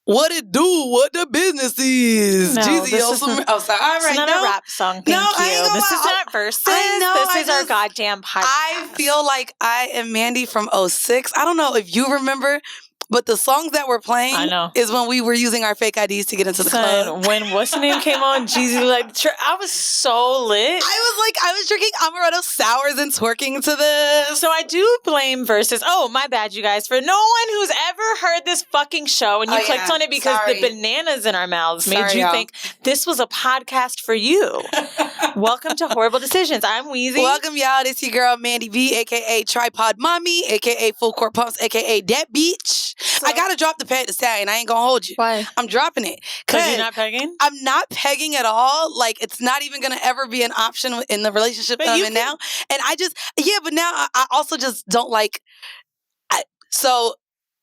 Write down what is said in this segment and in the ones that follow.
What it do? What the business is? No, Jeezy this on is some. not- Oh, sorry. All It's right, not a rap song. Thank you. This is not verses. I know, This is our goddamn podcast. I feel like I am Mandii from 06. I don't know if you remember, but the songs that we're playing is when we were using our fake IDs to get into the club. When what's the name came on, Jeezy, I was so lit. I was drinking amaretto sours and twerking to this. So I do blame verses. Oh, my bad, you guys. For no one who's ever heard this fucking show and you clicked on it because the bananas in our mouths made you think this was a podcast for you. Welcome to Horrible Decisions. I'm Weezy. Welcome, y'all. This your girl, Mandii V, a.k.a. Tripod Mommy, a.k.a. Full Court Pumps, a.k.a. That Beach. So, I gotta drop the peg to stallion. I ain't gonna hold you. Why? I'm dropping it. Because you're not pegging? I'm not pegging at all. Like, it's not even gonna ever be an option in the relationship that I'm in now. And but now I also just don't like. So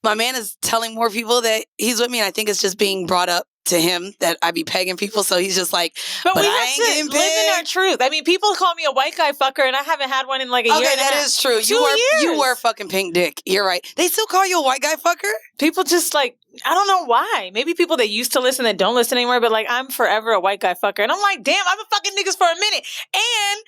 my man is telling more people that he's with me, and I think it's just being brought up to him that I be pegging people. So he's just like, but we I have ain't to getting live in our truth. I mean, people call me a white guy fucker, and I haven't had one in like a year and a half. Okay, that is true. You were fucking pink dick. You're right. They still call you a white guy fucker? People just like, I don't know why. Maybe people that used to listen that don't listen anymore, but like, I'm forever a white guy fucker. And I'm like, damn, I've been fucking niggas for a minute. And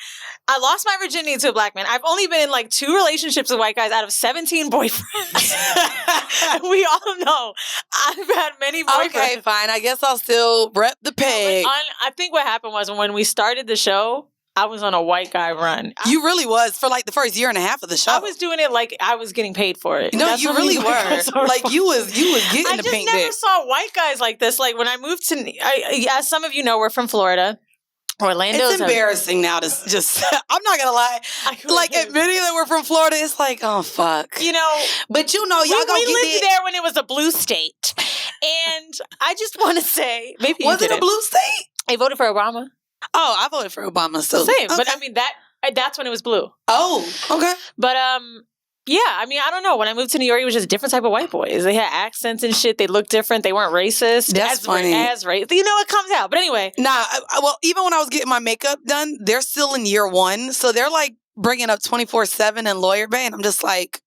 I lost my virginity to a black man. I've only been in like 2 relationships with white guys out of 17 boyfriends. We all know I've had many boyfriends. Okay, fine. I guess I'll still rep the peg. I think what happened was when we started the show, I was on a white guy run. You really was for like the first year and a half of the show. I was doing it like I was getting paid for it. No, That's you really were. Like you was getting the pink dick. I just never saw white guys like this. Like when I moved to, as some of you know, we're from Florida. Orlando. It's embarrassing now to just, I'm not going to lie. Like admitting that we're from Florida, it's like, oh, fuck. You know. But you know, y'all we lived get there when it was a blue state. And I just want to say, maybe was it a blue state? I voted for Obama. Oh, I voted for Obama. So same. Okay. But I mean, that's when it was blue. Oh, okay. But, yeah, I mean, I don't know. When I moved to New York, it was just a different type of white boys. They had accents and shit. They looked different. They weren't racist. That's funny. You know, it comes out. But anyway. Nah, well, even when I was getting my makeup done, they're still in year 1. So they're like bringing up 24/7 and Lawyer Bay. And I'm just like,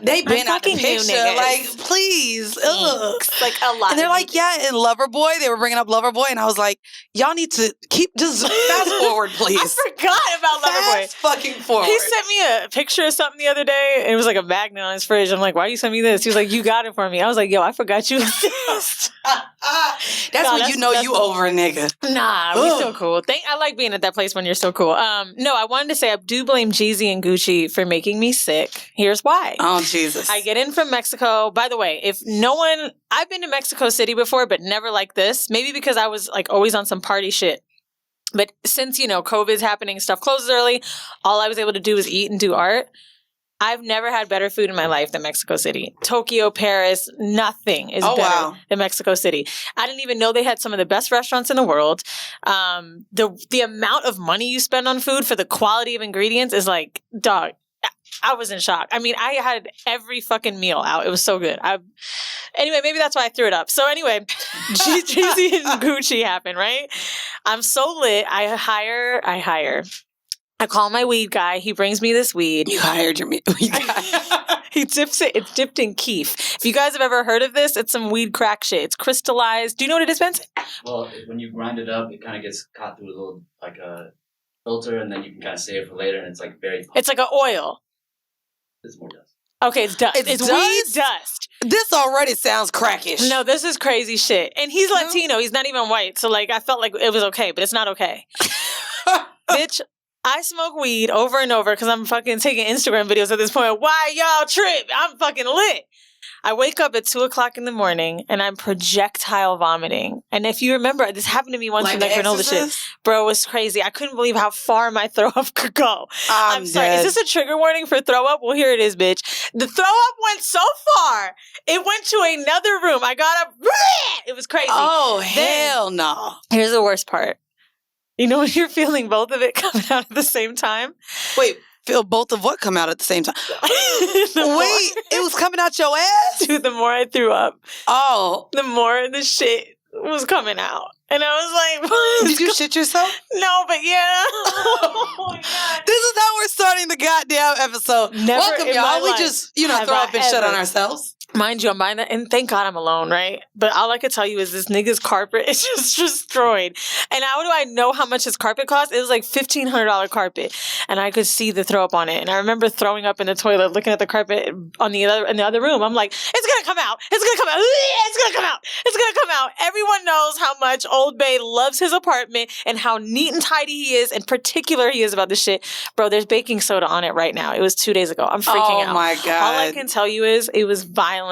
they've been out the picture. Like, please. Ugh. Like a lot. And they're like, yeah, and Loverboy. They were bringing up Loverboy. And I was like, y'all need to just fast forward, please. I forgot about Loverboy. Fast fucking forward. He sent me a picture of something the other day. And it was like a magnet on his fridge. I'm like, why you send me this? He was like, you got it for me. I was like, yo, I forgot you exist. That's when you know you over a nigga. Nah, we still cool. I like being at that place when you're still cool. No, I wanted to say I do blame Jeezy and Gucci for making me sick. Here's why. Oh, Jesus. I get in from Mexico. By the way, I've been to Mexico City before, but never like this. Maybe because I was like always on some party shit. But since, COVID's happening, stuff closes early, all I was able to do was eat and do art. I've never had better food in my life than Mexico City. Tokyo, Paris, nothing is better than Mexico City. I didn't even know they had some of the best restaurants in the world. The amount of money you spend on food for the quality of ingredients is like, dog, I was in shock. I mean, I had every fucking meal out. It was so good. Anyway, maybe that's why I threw it up. So anyway, Jeezy and Gucci happened, right? I'm so lit. I hire. I call my weed guy. He brings me this weed. You hired your weed guy. He dips it. It's dipped in keef. If you guys have ever heard of this, it's some weed crack shit. It's crystallized. Do you know what it is, Benson? Well, when you grind it up, it kind of gets caught through a little, like a filter, and then you can kind of save it for later, and it's like very... It's like an oil. It's more dust. Okay, it's dust. It's weed dust. This already sounds crackish. No, this is crazy shit. And he's Latino. He's not even white. So, like, I felt like it was okay, but it's not okay. Bitch, I smoke weed over and over because I'm fucking taking Instagram videos at this point. Why y'all trip? I'm fucking lit. I wake up at 2:00 in the morning and I'm projectile vomiting. And if you remember, this happened to me once with like granola shit. Bro, it was crazy. I couldn't believe how far my throw up could go. I'm sorry. Dead. Is this a trigger warning for throw up? Well, here it is, bitch. The throw up went so far, it went to another room. I got up. It was crazy. Oh, hell no. Here's the worst part. You know when you're feeling both of it coming out at the same time? Wait. Feel both of what come out at the same time? Wait, it was coming out your ass? Dude, the more I threw up, the more the shit was coming out. And I was like, did you shit yourself? No, but yeah. Oh my God. This is how we're starting the goddamn episode. Never Welcome, y'all. We just, throw up and shit on ourselves. Mind you, I'm buying that, and thank God I'm alone, right? But all I could tell you is this nigga's carpet is just destroyed. And how do I know how much his carpet cost? It was like $1,500 carpet, and I could see the throw up on it. And I remember throwing up in the toilet, looking at the carpet in the other room. I'm like, it's gonna come out. It's gonna come out. It's gonna come out. It's gonna come out. Everyone knows how much Old Bay loves his apartment and how neat and tidy he is, and particular he is about this shit. Bro, there's baking soda on it right now. It was 2 days ago. I'm freaking out. Oh my God. All I can tell you is it was violent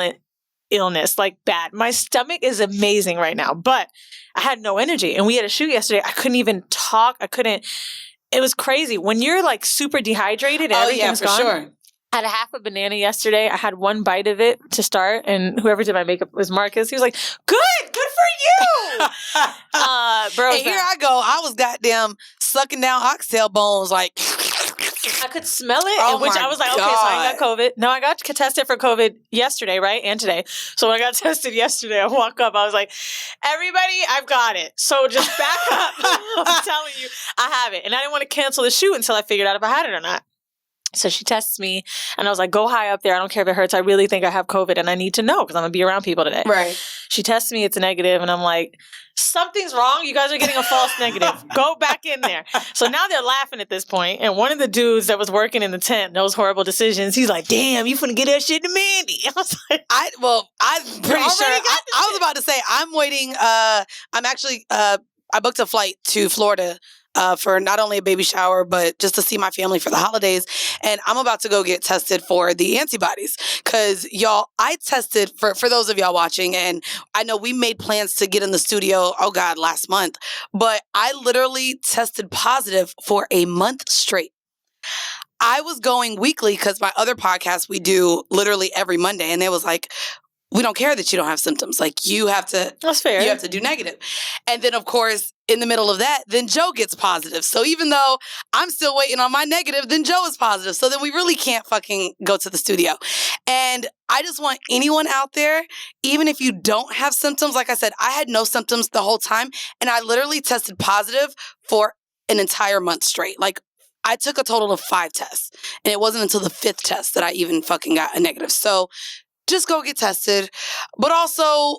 illness, like bad. My stomach is amazing right now, but I had no energy. And we had a shoot yesterday. I couldn't even talk. It was crazy. When you're like super dehydrated and everything's gone. Sure. I had a half a banana yesterday. I had one bite of it to start, and whoever did my makeup was Marcus. He was like, good for you. Bro. And here I go. I was goddamn sucking down oxtail bones like... I could smell it, Oh which my I was like, okay, so I ain't got COVID. No, I got tested for COVID yesterday, right? And today. So when I got tested yesterday, I walk up, I was like, everybody, I've got it. So just back up. I'm telling you, I have it. And I didn't want to cancel the shoot until I figured out if I had it or not. So she tests me, and I was like, go high up there. I don't care if it hurts. I really think I have COVID, and I need to know because I'm going to be around people today. Right. She tests me. It's a negative, and I'm like, something's wrong. You guys are getting a false negative. Go back in there. So now they're laughing at this point, and one of the dudes that was working in the tent, those horrible decisions, he's like, damn, you finna get that shit to Mandii. I was like, I'm pretty sure. I was about to say, I'm waiting. I'm actually, I booked a flight to Florida for not only a baby shower, but just to see my family for the holidays. And I'm about to go get tested for the antibodies. Because, y'all, I tested, for those of y'all watching, and I know we made plans to get in the studio, last month. But I literally tested positive for a month straight. I was going weekly because my other podcast we do literally every Monday. And it was like, we don't care that you don't have symptoms. Like, you have to... That's fair. You have to do negative. And then, of course, in the middle of that, then Joe gets positive. So even though I'm still waiting on my negative, then Joe is positive. So then we really can't fucking go to the studio. And I just want anyone out there, even if you don't have symptoms, like I said, I had no symptoms the whole time. And I literally tested positive for an entire month straight. Like, I took a total of 5 tests. And it wasn't until the 5th test that I even fucking got a negative. So... just go get tested. But also,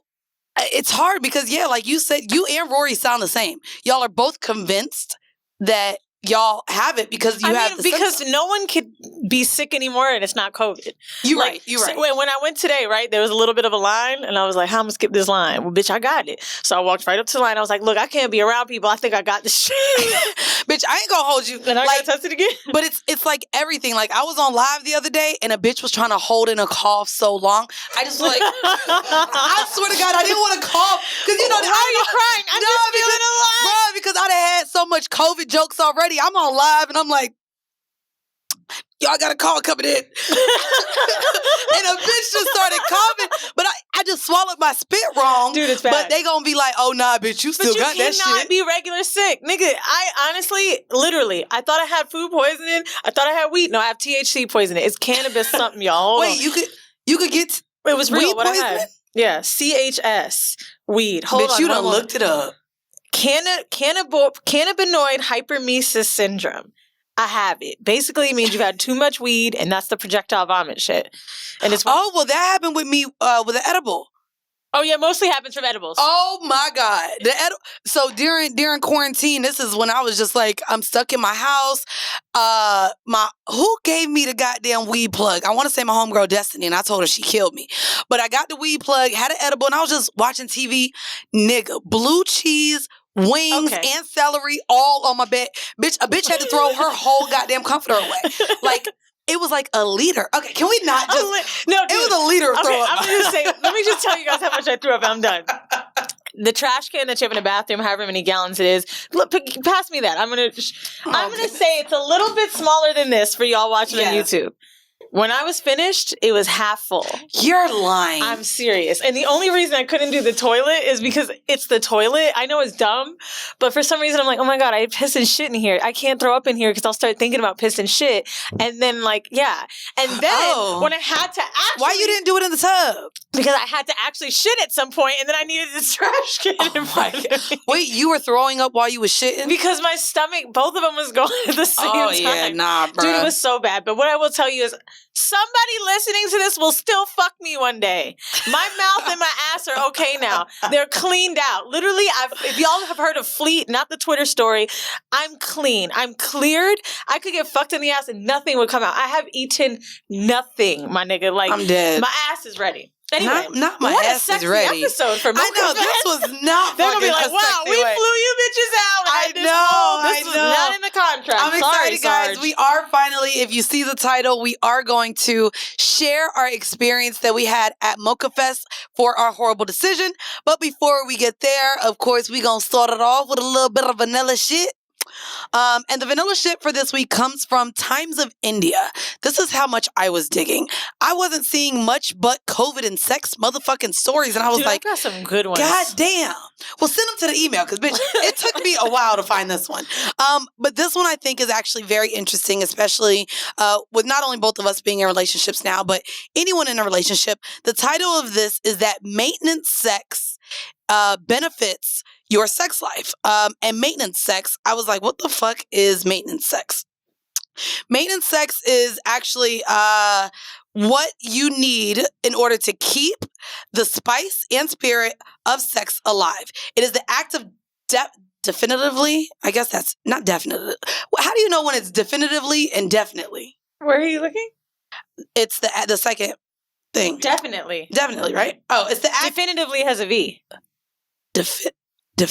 it's hard because, yeah, like you said, you and Rory sound the same. Y'all are both convinced that y'all have it because you have the because symptoms. no one could be sick anymore and it's not COVID. You're right. So when I went today, right, there was a little bit of a line and I was like, how am I going to skip this line? Well, bitch, I got it. So I walked right up to the line. I was like, look, I can't be around people. I think I got this shit. Bitch, I ain't gonna hold you. And I got tested again. But it's like everything. Like, I was on live the other day and a bitch was trying to hold in a cough so long. I just like, I swear to God, I didn't want to cough. Because, you know, why are you crying? I'm just feeling alive. Bro, because I done had so much COVID jokes already. I'm on live and I'm like, y'all got a call coming in. And a bitch just started coughing. But I just swallowed my spit wrong. Dude, it's bad. But they gonna be like, oh, nah, bitch, you still got that shit. But you cannot be regular sick. Nigga, I honestly, literally, I thought I had food poisoning. I thought I had weed. No, I have THC poisoning. It's cannabis something, y'all. Wait, you could get it was real, weed what poisoning? I had. Yeah, CHS, weed. Hold on. Bitch, you done looked it up. Cannabinoid hypermesis syndrome. I have it. Basically, it means you've had too much weed, and that's the projectile vomit shit. And it's well, that happened with me with an edible. Oh yeah, mostly happens from edibles. Oh my God. So during quarantine, this is when I was just like, I'm stuck in my house. Who gave me the goddamn weed plug? I want to say my homegirl Destiny, and I told her she killed me. But I got the weed plug, had an edible, and I was just watching TV. Nigga, blue cheese, wings, and celery all on my bed. Bitch, a bitch had to throw her whole goddamn comforter away. Like, it was like a liter. Okay, can we not just... No, dude. It was a liter of throw up. I'm going to say, let me just tell you guys how much I threw up and I'm done. The trash can that you have in a bathroom, however many gallons it is, look, pass me that. I'm gonna say it's a little bit smaller than this for y'all watching on YouTube. When I was finished, it was half full. You're lying. I'm serious. And the only reason I couldn't do the toilet is because it's the toilet. I know it's dumb, but for some reason I'm like, oh my God, I piss and shit in here. I can't throw up in here because I'll start thinking about piss and shit. And then And then when I had to actually... Why you didn't do it in the tub? Because I had to actually shit at some point and then I needed this trash can in front of me. Wait, you were throwing up while you was shitting? Because my stomach, both of them was going at the same time. Oh yeah, nah, bro. Dude, it was so bad. But what I will tell you is... Somebody listening to this will still fuck me one day. My mouth and my ass are okay now. They're cleaned out. Literally, if y'all have heard of Fleet, not the Twitter story, I'm clean. I'm cleared. I could get fucked in the ass and nothing would come out. I have eaten nothing, my nigga. Like, I'm dead. My ass is ready. Anyway, not my ass is ready. Episode for Mocha I know, this was not They're gonna be like, a wow, sexy we way. flew you bitches out. This was not in the contract. I'm excited, guys. We are finally, if you see the title, we are going to share our experience that we had at Mocha Fest for our horrible decision. But before we get there, of course, we gonna start it off with a little bit of vanilla shit. And the vanilla shit for this week comes from Times of India. This is how much I was digging. I wasn't seeing much but COVID and sex motherfucking stories. And I was like, I got some good ones. God damn. Well, send them to the email because, bitch, it took me a while to find this one. But this one I think is actually very interesting, especially with not only both of us being in relationships now, but anyone in a relationship. The title of this is that maintenance sex benefits your sex life. And maintenance sex, I was like, what the fuck is maintenance sex? Maintenance sex is actually what you need in order to keep the spice and spirit of sex alive. It is the act of definitively, I guess that's not definitive. How do you know when it's definitively and definitely? Where are you looking? It's the second thing. Definitely, right? Oh, it's the act. Definitively has a V. Where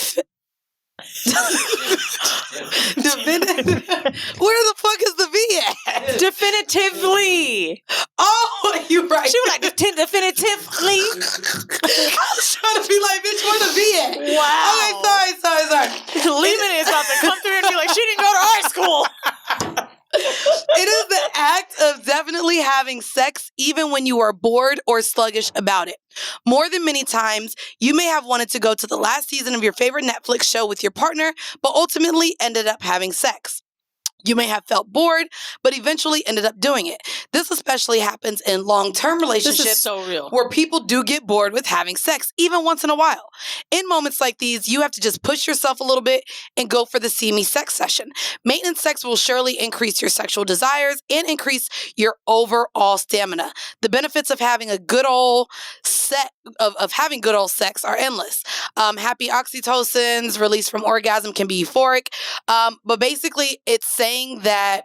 the fuck is the V at? Definitively. Oh, you're right. She was like, definitively. I was trying to be like, bitch, where the V at? Wow. Okay, sorry. Lehman is about to come through and be like, she didn't go to our school. It is the act of definitely having sex even when you are bored or sluggish about it. More than many times, you may have wanted to go to the last season of your favorite Netflix show with your partner, but ultimately ended up having sex. You may have felt bored, but eventually ended up doing it. This especially happens in long-term relationships. This is so real. Where people do get bored with having sex, even once in a while. In moments like these, you have to just push yourself a little bit and go for the see-me sex session. Maintenance sex will surely increase your sexual desires and increase your overall stamina. The benefits of having a good old having good old sex are endless. Happy oxytocins released from orgasm can be euphoric. But basically, it's saying that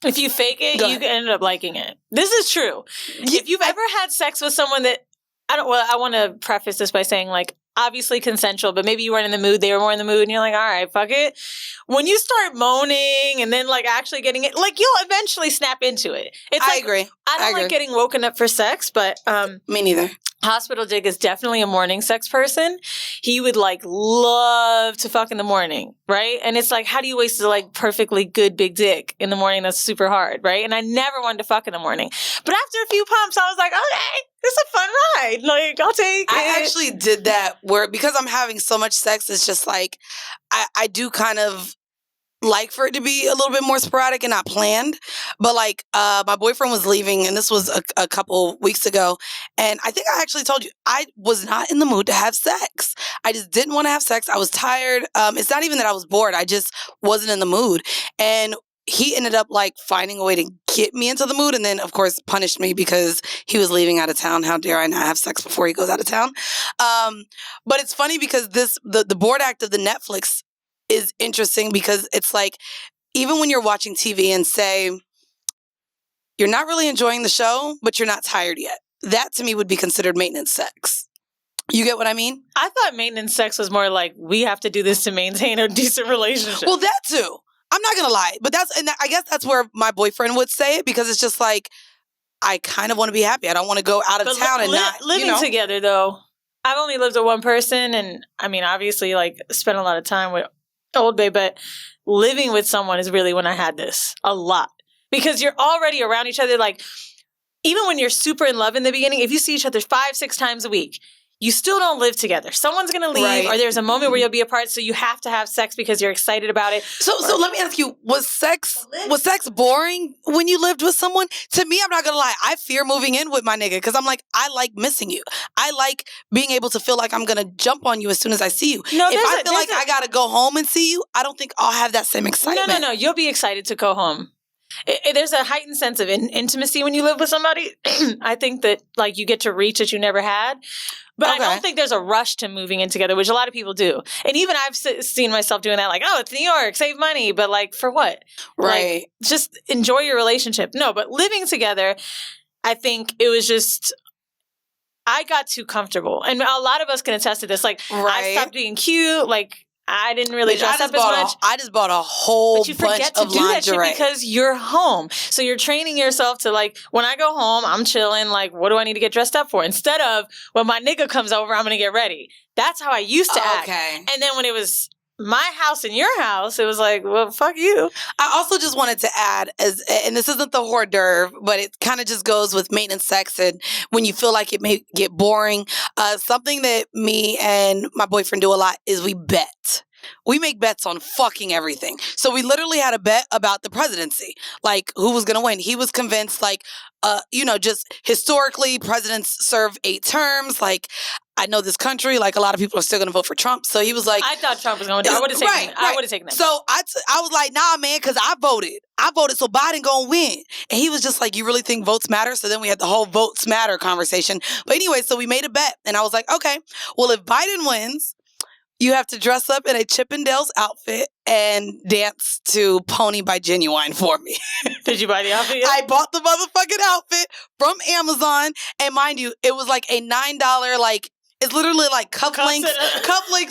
if you fake it, you can end up liking it. This is true. If you've ever had sex with someone that I want to preface this by saying, like, obviously consensual, but maybe you weren't in the mood, they were more in the mood, and you're like, all right, fuck it. When you start moaning and then like actually getting it, like, you'll eventually snap into it. I agree. I don't like getting woken up for sex, but me neither. Hospital Dick is definitely a morning sex person. He would like love to fuck in the morning, right? And it's like, how do you waste a like perfectly good big dick in the morning? That's super hard, right? And I never wanted to fuck in the morning. But after a few pumps, I was like, okay, this is a fun ride. Like, I'll take it. I actually did that where, because I'm having so much sex, it's just like, I do kind of like for it to be a little bit more sporadic and not planned. But like, my boyfriend was leaving, and this was a couple weeks ago. And I think I actually told you, I was not in the mood to have sex. I just didn't want to have sex. I was tired. It's not even that I was bored. I just wasn't in the mood. And he ended up like finding a way to get me into the mood, and then of course punished me because he was leaving out of town. How dare I not have sex before he goes out of town? But it's funny because the board act of the Netflix is interesting because it's like, even when you're watching TV and say you're not really enjoying the show, but you're not tired yet, that to me would be considered maintenance sex. You get what I mean? I thought maintenance sex was more like, we have to do this to maintain a decent relationship. Well, that too. I'm not going to lie, but I guess that's where my boyfriend would say it, because it's just like, I kind of want to be happy. I don't want to go out of town and not, living together though. I've only lived with one person, and I mean, obviously like spent a lot of time with Old Bay, but living with someone is really when I had this a lot, because you're already around each other. Like, even when you're super in love in the beginning, if you see each other 5-6 times a week, you still don't live together. Someone's going to leave, or there's a moment where you'll be apart, so you have to have sex because you're excited about it. So let me ask you, was sex boring when you lived with someone? To me, I'm not going to lie, I fear moving in with my nigga, because I'm like, I like missing you. I like being able to feel like I'm going to jump on you as soon as I see you. No, if I feel like I got to go home and see you, I don't think I'll have that same excitement. No. You'll be excited to go home. there's a heightened sense of intimacy when you live with somebody. I think that like you get to reach that you never had. But I don't think there's a rush to moving in together, which a lot of people do. And even I've seen myself doing that, like, oh, it's New York, save money. But like, for what? Right. Like, just enjoy your relationship. No, but living together, I think it was just, I got too comfortable. And a lot of us can attest to this. Like, I stopped being cute. Like, I didn't really dress up as much. I just bought a whole bunch of lingerie. But you forget to do that shit because you're home. So you're training yourself to like, when I go home, I'm chilling. Like, what do I need to get dressed up for? Instead of, when my nigga comes over, I'm going to get ready. That's how I used to act. And then when it was my house and your house, it was like, well, fuck you. I also just wanted to add, and this isn't the hors d'oeuvre, but it kind of just goes with maintenance sex and when you feel like it may get boring. Something that me and my boyfriend do a lot is we bet. We make bets on fucking everything. So we literally had a bet about the presidency, like who was going to win. He was convinced, like, just historically, presidents serve 8 terms. Like, I know this country, like a lot of people are still going to vote for Trump. So he was like, I thought Trump was going to. I would have taken it. I would have taken it. So I was like, nah, man, because I voted, so Biden going to win. And he was just like, you really think votes matter? So then we had the whole votes matter conversation. But anyway, so we made a bet. And I was like, okay, well, if Biden wins, you have to dress up in a Chippendales outfit and dance to Pony by Genuine for me. Did you buy the outfit yet? I bought the motherfucking outfit from Amazon. And mind you, it was like a $9, like, it's literally like cufflinks,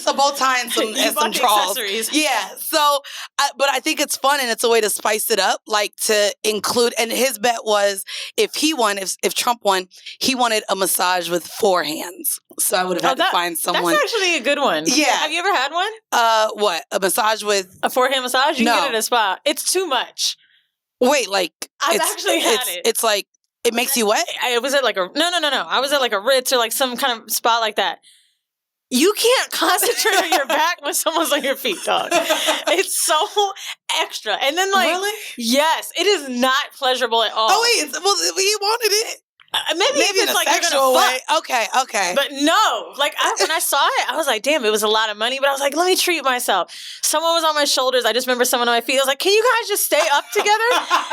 a bow tie, and some drawers. Yeah. So, but I think it's fun and it's a way to spice it up, like to include. And his bet was if he won, if Trump won, he wanted a massage with 4 hands. So I would have had to find someone. That's actually a good one. Yeah. Have you ever had one? What? A massage with a 4-hand massage? You can get it at a spa. It's too much. Wait, like I've actually had it. It's like. It makes you wet? I was at like no. I was at like a Ritz or like some kind of spot like that. You can't concentrate on your back when someone's on your feet, dog. It's so extra. And then like, really? Yes, it is not pleasurable at all. Oh wait, well, he wanted it. Maybe if it's like you're gonna fuck. Okay. But no, like when I saw it, I was like, damn, it was a lot of money. But I was like, let me treat myself. Someone was on my shoulders. I just remember someone on my feet. I was like, can you guys just stay up together?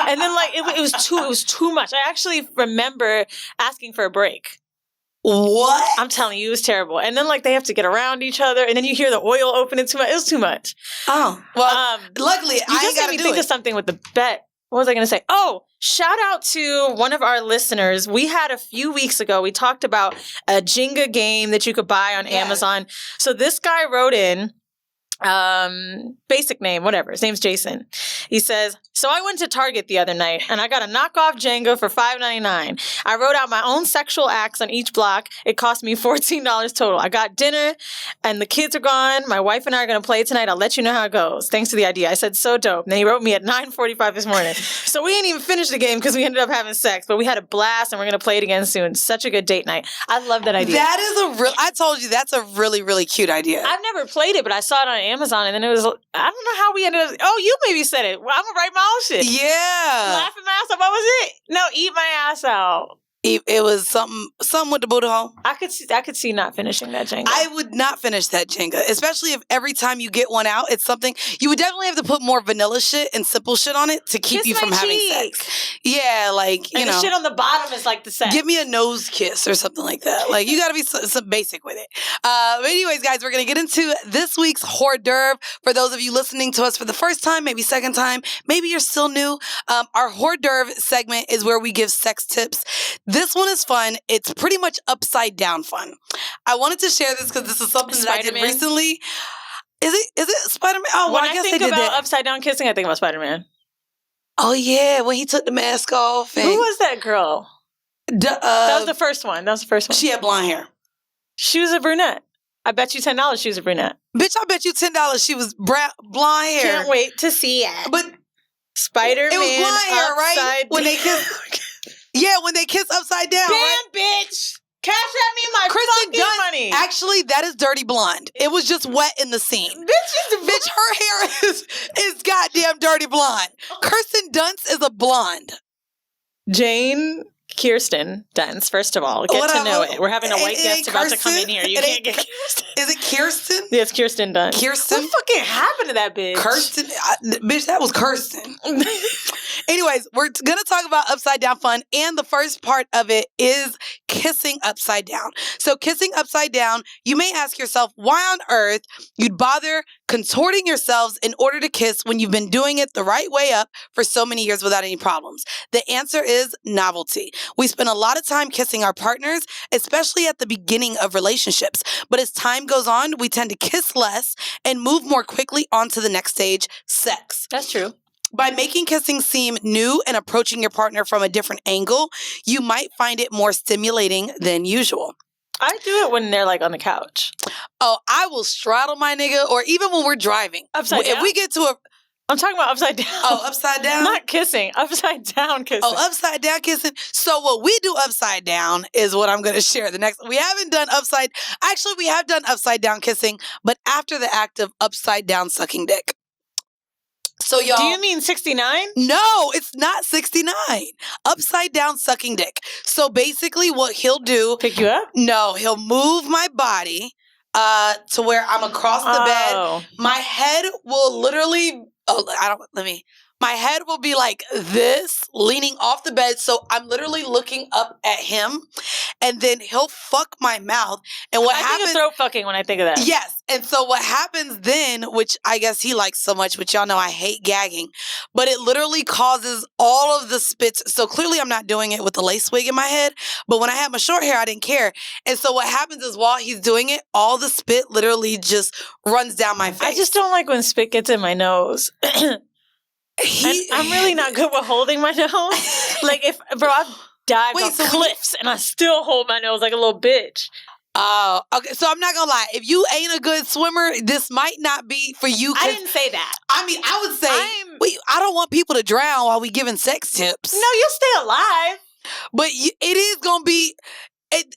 And then like it was too much. I actually remember asking for a break. What? I'm telling you, it was terrible. And then like they have to get around each other, and then you hear the oil opening too much. It was too much. Oh well, luckily I ain't got to do it. Think of something with the bet. What was I going to say? Oh, shout out to one of our listeners. We had a few weeks ago, we talked about a Jenga game that you could buy on Amazon. So this guy wrote in, basic name, whatever. His name's Jason. He says, so I went to Target the other night and I got a knockoff Jenga for $5.99. I wrote out my own sexual acts on each block. It cost me $14 total. I got dinner and the kids are gone. My wife and I are going to play tonight. I'll let you know how it goes. Thanks for the idea. I said, so dope. And then he wrote me at 9:45 this morning. So we ain't even finished the game because we ended up having sex, but we had a blast and we're going to play it again soon. Such a good date night. I love that idea. That is I told you that's a really, really cute idea. I've never played it, but I saw it on Amazon and then it was, I don't know how we ended up, oh, you maybe said it. Well, I'm going to write my own shit. Yeah. Laughing my ass off. What was it? No, eat my ass out. It was something with the booty hole. I could see not finishing that Jenga. I would not finish that Jenga, especially if every time you get one out, it's something you would definitely have to put more vanilla shit and simple shit on it to keep you from having sex. Yeah, like you know, the shit on the bottom is like the sex. Give me a nose kiss or something like that. Like you got to be some basic with it. But anyways, guys, we're gonna get into this week's hors d'oeuvre. For those of you listening to us for the first time, maybe second time, maybe you're still new. Our hors d'oeuvre segment is where we give sex tips. This one is fun. It's pretty much upside down fun. I wanted to share this because this is something that I did recently. Is it Spider-Man? Oh, well, I guess they did that. Upside down kissing, I think about Spider-Man. Oh yeah, when he took the mask off. And who was that girl? That was the first one. She had blonde hair. She was a brunette. I bet you $10 she was a brunette. Bitch, I bet you $10 she was blonde hair. Can't wait to see it. But Spider-Man. It was blonde hair, right? When they kissed. Yeah, when they kiss upside down. Damn, right? Bitch. Cash at me my fucking money. Actually, that is dirty blonde. It was just wet in the scene. Bitch, her hair is goddamn dirty blonde. Kirsten Dunst is a blonde. Jane Kirsten Dunst, first of all. Get to know it. We're having a white guest about to come in here. You can't get Kirsten. Is it Kirsten? Yeah, it's Kirsten Dunst. Kirsten? What fucking happened to that bitch? Kirsten? Bitch, that was Kirsten. Anyways, we're going to talk about upside down fun. And the first part of it is kissing upside down. So kissing upside down, you may ask yourself, why on earth you'd bother contorting yourselves in order to kiss when you've been doing it the right way up for so many years without any problems? The answer is novelty. We spend a lot of time kissing our partners, especially at the beginning of relationships. But as time goes on, we tend to kiss less and move more quickly on to the next stage, sex. That's true. By making kissing seem new and approaching your partner from a different angle, you might find it more stimulating than usual. I do it when they're like on the couch. Oh, I will straddle my nigga, or even when we're driving. Upside down? If we get to a... I'm talking about upside down. Oh, upside down? Not kissing. Upside down kissing. Oh, upside down kissing. So what we do upside down is what I'm going to share. We haven't done upside... Actually, we have done upside down kissing, but after the act of upside down sucking dick. So y'all... Do you mean 69? No, it's not 69. Upside down sucking dick. So basically what he'll do... Pick you up? No, he'll move my body to where I'm across the bed. My head will literally... My head will be like this, leaning off the bed. So I'm literally looking up at him, and then he'll fuck my mouth. And what happens? I think of throat fucking when I think of that. Yes. And so what happens then, which I guess he likes so much, but y'all know I hate gagging, but it literally causes all of the spits. So clearly I'm not doing it with the lace wig in my head, but when I had my short hair, I didn't care. And so what happens is while he's doing it, all the spit literally just runs down my face. I just don't like when spit gets in my nose. I'm really not good with holding my nose. Like, I've dived off cliffs and I still hold my nose like a little bitch. Oh, okay. So I'm not gonna lie. If you ain't a good swimmer, this might not be for you. I didn't say that. I mean, I would say I don't want people to drown while we giving sex tips. No, you'll stay alive. But it is gonna be.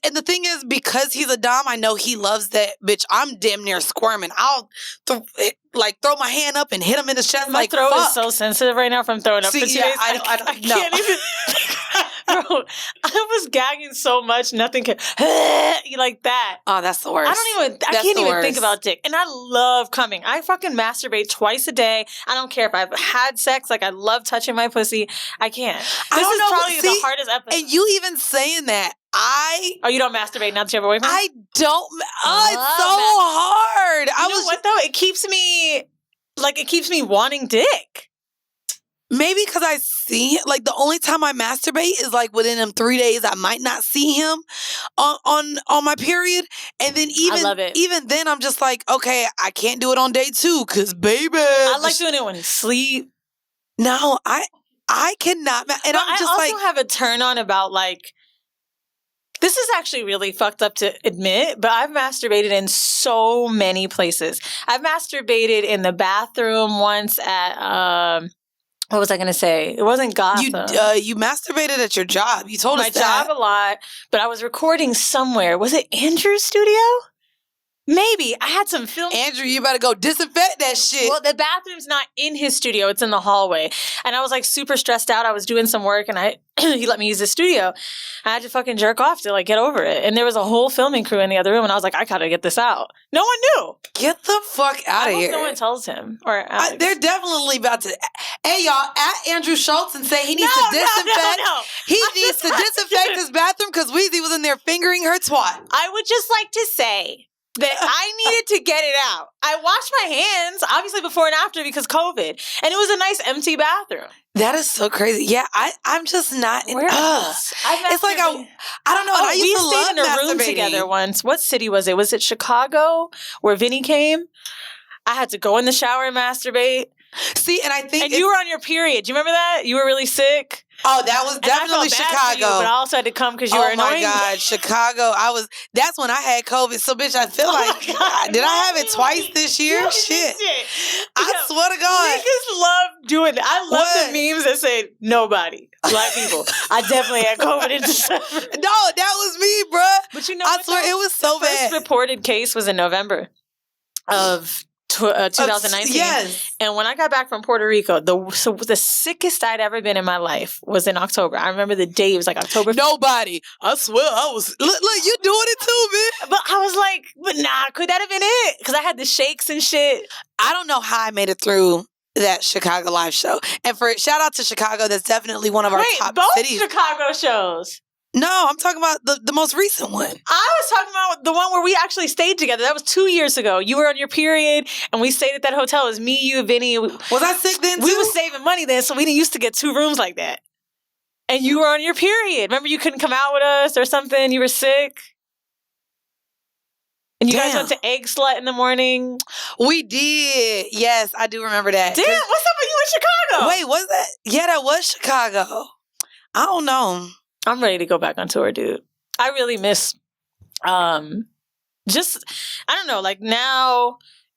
And the thing is, because he's a dom, I know he loves that bitch. I'm damn near squirming. I'll throw my hand up and hit him in the chest. My throat is so sensitive right now from throwing up for 2 days. I can't even. Bro, I was gagging so much, nothing can. Like that. Oh, that's the worst. I can't even think about dick. And I love coming. I fucking masturbate twice a day. I don't care if I've had sex. Like, I love touching my pussy. I can't. This is probably the hardest episode. And you even saying that. Oh, you don't masturbate now that you have a boyfriend? I don't. Oh, it's so hard. You know what though? It keeps me wanting dick. Maybe because I see it. Like, the only time I masturbate is like within them 3 days. I might not see him on my period, and then even then I'm just like, okay, I can't do it on day 2 because baby, I like doing it when he's asleep. No, I cannot. And I'm just I also have a turn on about like. This is actually really fucked up to admit, but I've masturbated in so many places. I've masturbated in the bathroom once at, what was I going to say? It wasn't Gotham. You masturbated at your job. You told us that. My job a lot, but I was recording somewhere. Was it Andrew's studio? Maybe. I had some film. Andrew, you better go disinfect that shit. Well, the bathroom's not in his studio. It's in the hallway. And I was like super stressed out. I was doing some work and he let me use the studio. I had to fucking jerk off to like get over it. And there was a whole filming crew in the other room and I was like, I gotta get this out. No one knew. Get the fuck out of here. No one tells him. Or they're definitely about to. Hey, y'all, at Andrew Schultz and say he needs to disinfect. No. He needs to disinfect his bathroom because Weezy was in there fingering her twat. I would just like to say that I needed to get it out. I washed my hands, obviously before and after because COVID. And it was a nice empty bathroom. That is so crazy. Yeah, I'm just not. Where else? It's like I don't know. I used to love stayed in a room together once. What city was it? Was it Chicago where Vinny came? I had to go in the shower and masturbate. See, and I think... And you were on your period. Do you remember that? You were really sick. Oh, that was definitely Chicago. You, but I also had to come because you were annoying. Oh my God, Chicago. That's when I had COVID. So, bitch, I feel like... did I have it twice this year? Shit. I swear to God. Niggas love doing that. I love the memes that say, nobody. Black people. I definitely had COVID in December. No, that was me, bruh. But you know I swear it was so bad. The first reported case was in November of 2019. Yes. And when I got back from Puerto Rico, the sickest I'd ever been in my life was in October. I remember the day. It was like October. Nobody. I swear I was. Look, you doing it too, man. But I was like, but nah, could that have been it? Because I had the shakes and shit. I don't know how I made it through that Chicago live show. And for shout out to Chicago, that's definitely one of our top both cities. Chicago shows. No, I'm talking about the most recent one. I was talking about the one where we actually stayed together. That was 2 years ago. You were on your period, and we stayed at that hotel. It was me, you, and Vinny. Was I sick then, too? We were saving money then, so we didn't used to get 2 rooms like that. And you were on your period. Remember you couldn't come out with us or something? You were sick? And you guys went to Egg Slut in the morning? We did. Yes, I do remember that. Damn, what's up with you in Chicago? Wait, was that? Yeah, that was Chicago. I don't know. I'm ready to go back on tour, dude. I really miss, I don't know, like now,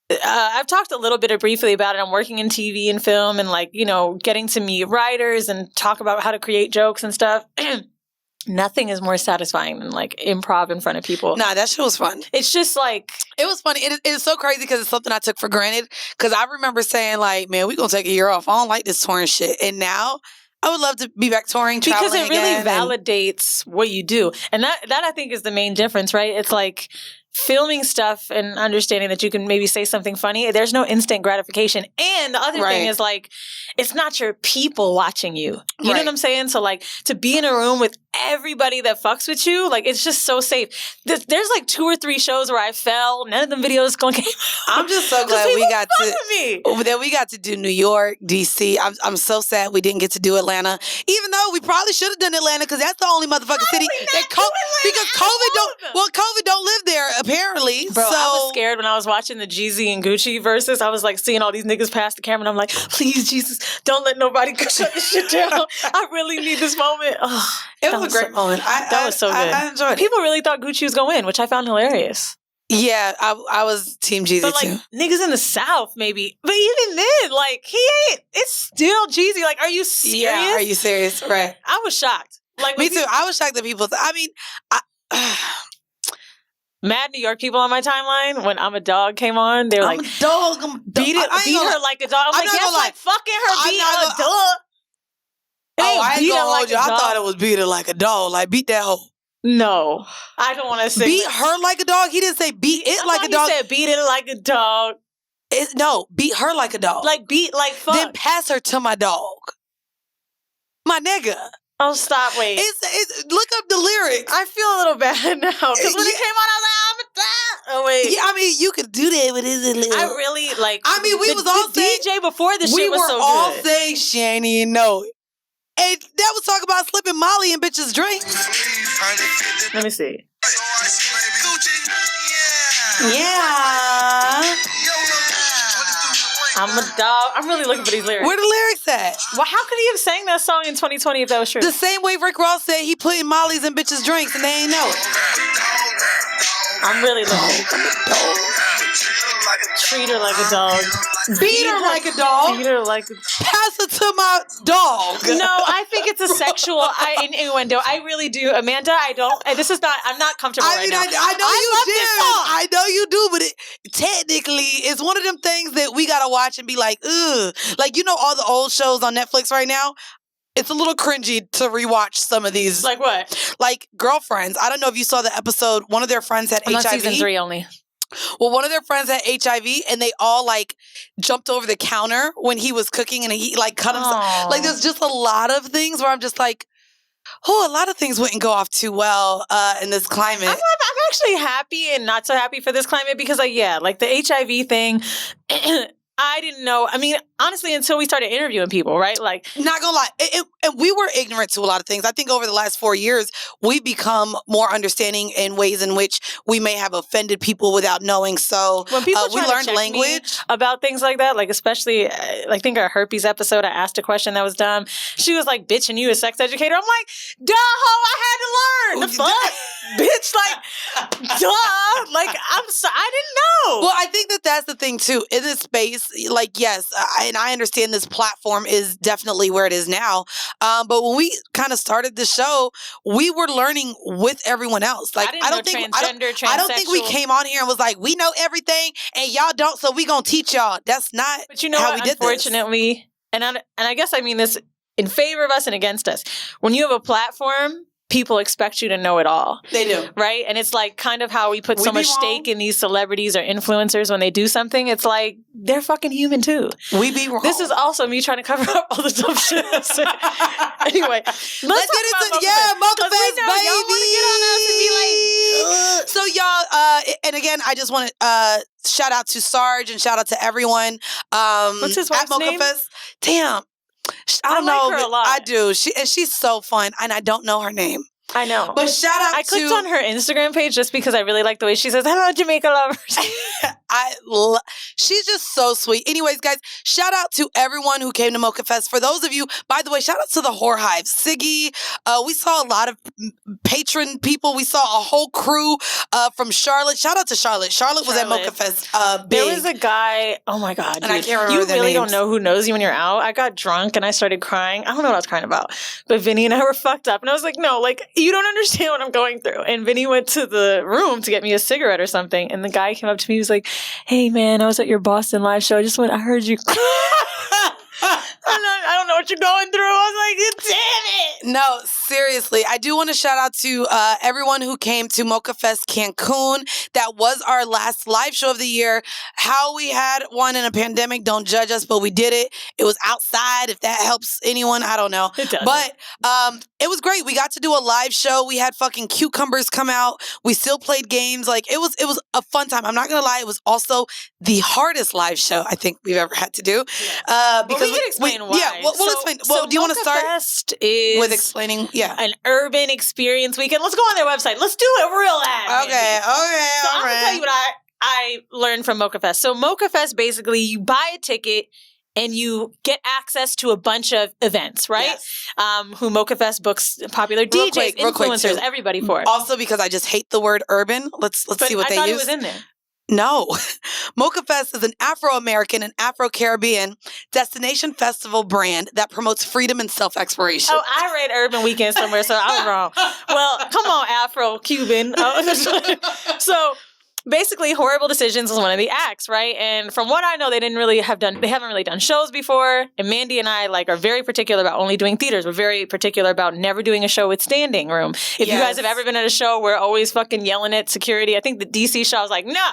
I've talked a little bit briefly about it. I'm working in TV and film and like, you know, getting to meet writers and talk about how to create jokes and stuff. Nothing is more satisfying than like improv in front of people. Nah, that shit was fun. It's just like... It was funny. It is so crazy because it's something I took for granted. Because I remember saying like, man, we going to take a year off. I don't like this touring shit. And now... I would love to be back touring, traveling because it really again, validates what you do, and that I think is the main difference, right? It's like filming stuff and understanding that you can maybe say something funny. There's no instant gratification, and the other thing is like it's not your people watching you. You know what I'm saying? So like to be in a room with everybody that fucks with you, like it's just so safe. There's like 2 or 3 shows where I fell. None of them videos going. I'm just so glad we got to do New York, DC. I'm so sad we didn't get to do Atlanta, even though we probably should have done Atlanta because that's the only motherfucking city that because COVID don't live there apparently. Bro, so, I was scared when I was watching the Jeezy and Gucci verses. I was like seeing all these niggas pass the camera, and I'm like, please, Jesus, don't let nobody shut this shit down. I really need this moment. Oh, it was a great moment. That was so good. I enjoyed it. People really thought Gucci was going to win, which I found hilarious. Yeah, I was Team Jeezy but like, too. Niggas in the South, maybe. But even then, like, he ain't. It's still Jeezy. Like, are you serious? Yeah, are you serious? Right. I was shocked. Like, me too. I was shocked that people. Mad New York people on my timeline when I'm a Dog came on, they were like, beat her like a dog. I'm like, yes, like fucking her beat a dog. I ain't gonna hold you. I thought it was beat her like a dog. Like beat that hoe. No, I don't want to say beat her like a dog. He didn't say beat it like a dog. He said beat it like a dog. No, beat her like a dog. Like beat like fuck. Then pass her to my dog. My nigga. Oh, stop! Wait. It's look up the lyrics. I feel a little bad now because when it came on, I was like, I'm a dog. Oh wait. Yeah, I mean, you could do that with his little. I really like. I mean, we was all saying DJ before this shit was so good. We were all saying she ain't even know it. And that was talking about slipping Molly in bitches' drinks. Let me see. Yeah. I'm a dog. I'm really looking for these lyrics. Where the lyrics at? Well, how could he have sang that song in 2020 if that was true? The same way Rick Ross said he putting Molly's in bitches' drinks and they ain't know it. I'm really looking. Treat her like a dog. Beat her like a dog. Beat her like a... Pass her to my dog. No, I think it's a sexual innuendo. I really do. Amanda, I don't. This is not, I'm not comfortable right now. I know you do, but it technically it's one of them things that we gotta watch and be like, ugh. Like, you know all the old shows on Netflix right now? It's a little cringy to rewatch some of these. Like what? Like Girlfriends. I don't know if you saw the episode. One of their friends had HIV. On season 3 only. Well, one of their friends had HIV and they all like jumped over the counter when he was cooking and he like cut himself. Like there's just a lot of things where I'm just like, oh, a lot of things wouldn't go off too well in this climate. I'm actually happy and not so happy for this climate because like the HIV thing, I didn't know. I mean, honestly, until we started interviewing people, right? Like, not gonna lie, and we were ignorant to a lot of things. I think over the last 4 years, we've become more understanding in ways in which we may have offended people without knowing. So when people we learned language about things like that, like especially, I think our herpes episode, I asked a question that was dumb. She was like, "Bitch, and you a sex educator?" I'm like, "Duh, ho, I had to learn the fuck, bitch." Like, duh. Like, I didn't know. Well, I think that's the thing too. In this space, like, yes, and I understand this platform is definitely where it is now. But when we kind of started the show, we were learning with everyone else. Like, I don't think we came on here and was like, we know everything and y'all don't, so we gonna teach y'all. That's not. But you know how what? we did Unfortunately, and I guess I mean this in favor of us and against us. When you have a platform, people expect you to know it all. They do. Right? And it's like kind of how we put so much stake in these celebrities or influencers when they do something. It's like, they're fucking human too. We be wrong. This is also me trying to cover up all the dumb shit. Anyway, let's get into Mocha Fest, baby. Y'all want to get on us and be like, so y'all, and again, I just want to shout out to Sarge and shout out to everyone. What's his wife's at Mocha name? Fest. Damn. I don't know. Like her a lot. I do. She's so fun, and I don't know her name. I know. But shout out I clicked on her Instagram page just because I really like the way she says, hello, Jamaica lovers. She's just so sweet. Anyways, guys, shout out to everyone who came to Mocha Fest. For those of you, by the way, shout out to the Whore Hive. Siggy, we saw a lot of patron people. We saw a whole crew from Charlotte. Shout out to Charlotte. Charlotte was at Mocha Fest. There was a guy, oh my God, dude. And I can't remember You their really names. don't know who knows you when you're out. I got drunk and I started crying. I don't know what I was crying about. But Vinny and I were fucked up. And I was like, no, like, you don't understand what I'm going through. And Vinny went to the room to get me a cigarette or something. And the guy came up to me. He was like, hey, man, I was at your Boston live show. I heard you. I don't know what you're going through. I was like, damn it. No, seriously. I do want to shout out to everyone who came to Mocha Fest Cancun. That was our last live show of the year. How we had one in a pandemic, don't judge us, but we did it. It was outside. If that helps anyone, I don't know. It doesn't. But it was great. We got to do a live show. We had fucking cucumbers come out. We still played games. Like it was a fun time. I'm not gonna lie. It was also the hardest live show I think we've ever had to do. Because we can explain why. Yeah, we'll explain. Well, do you want to start Fest is with explaining? Yeah, an urban experience weekend. Let's go on their website. Let's do it real ad. Okay. So I'm gonna tell you what I learned from Mocha Fest. So Mocha Fest, basically, you buy a ticket and you get access to a bunch of events, right? Yes. Who Mocha Fest books popular DJs, influencers, everybody for it. Also, because I just hate the word urban. Let's see what they use. I thought it was in there. No. Mocha Fest is an Afro-American and Afro-Caribbean destination festival brand that promotes freedom and self-exploration. Oh, I read Urban Weekend somewhere, so I was wrong. Well, come on, Afro-Cuban. So basically, Horrible Decisions was one of the acts, right? And from what I know, they haven't really done shows before. And Mandii and I are very particular about only doing theaters. We're very particular about never doing a show with standing room. If you guys have ever been at a show, we're always fucking yelling at security. I think the DC show was like, no.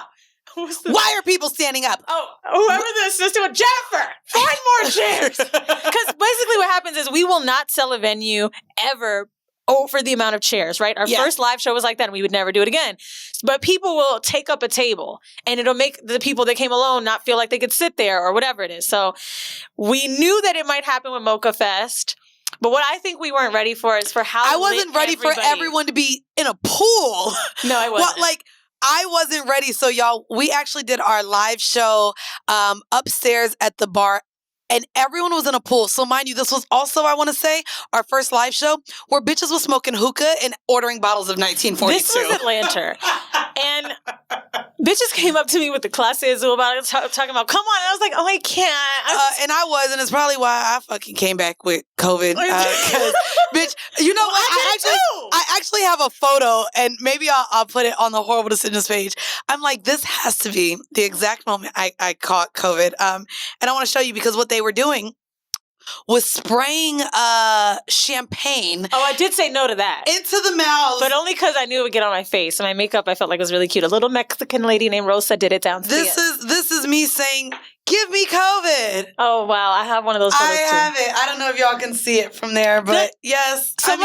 Why are people standing up? Oh, whoever the assistant was, Jennifer, find more chairs. Because basically what happens is we will not sell a venue ever over the amount of chairs, right? Our first live show was like that, and we would never do it again. But people will take up a table, and it'll make the people that came alone not feel like they could sit there or whatever it is. So we knew that it might happen with Mocha Fest. But what I think we weren't ready for is for how I wasn't ready for everyone to be in a pool. No, I wasn't. Well, I wasn't ready. So y'all, we actually did our live show upstairs at the bar. And everyone was in a pool. So mind you, this was also, I want to say, our first live show where bitches was smoking hookah and ordering bottles of 1942. This was Atlanta. And bitches came up to me with the Clase Azul bottle talking about, come on. And I was like, oh, I can't. And I was, and it's probably why I fucking came back with COVID. Bitch, you know what? I actually have a photo, and maybe I'll put it on the Horrible Decisions page. I'm like, this has to be the exact moment I caught COVID. And I want to show you because what they were doing was spraying champagne. Oh, I did say no to that. Into the mouth. But only because I knew it would get on my face. And my makeup, I felt like was really cute. A little Mexican lady named Rosa did it downstairs. This is me saying, give me COVID. Oh, wow. I have one of those photos too. I have it. I don't know if y'all can see it from there, but yes. So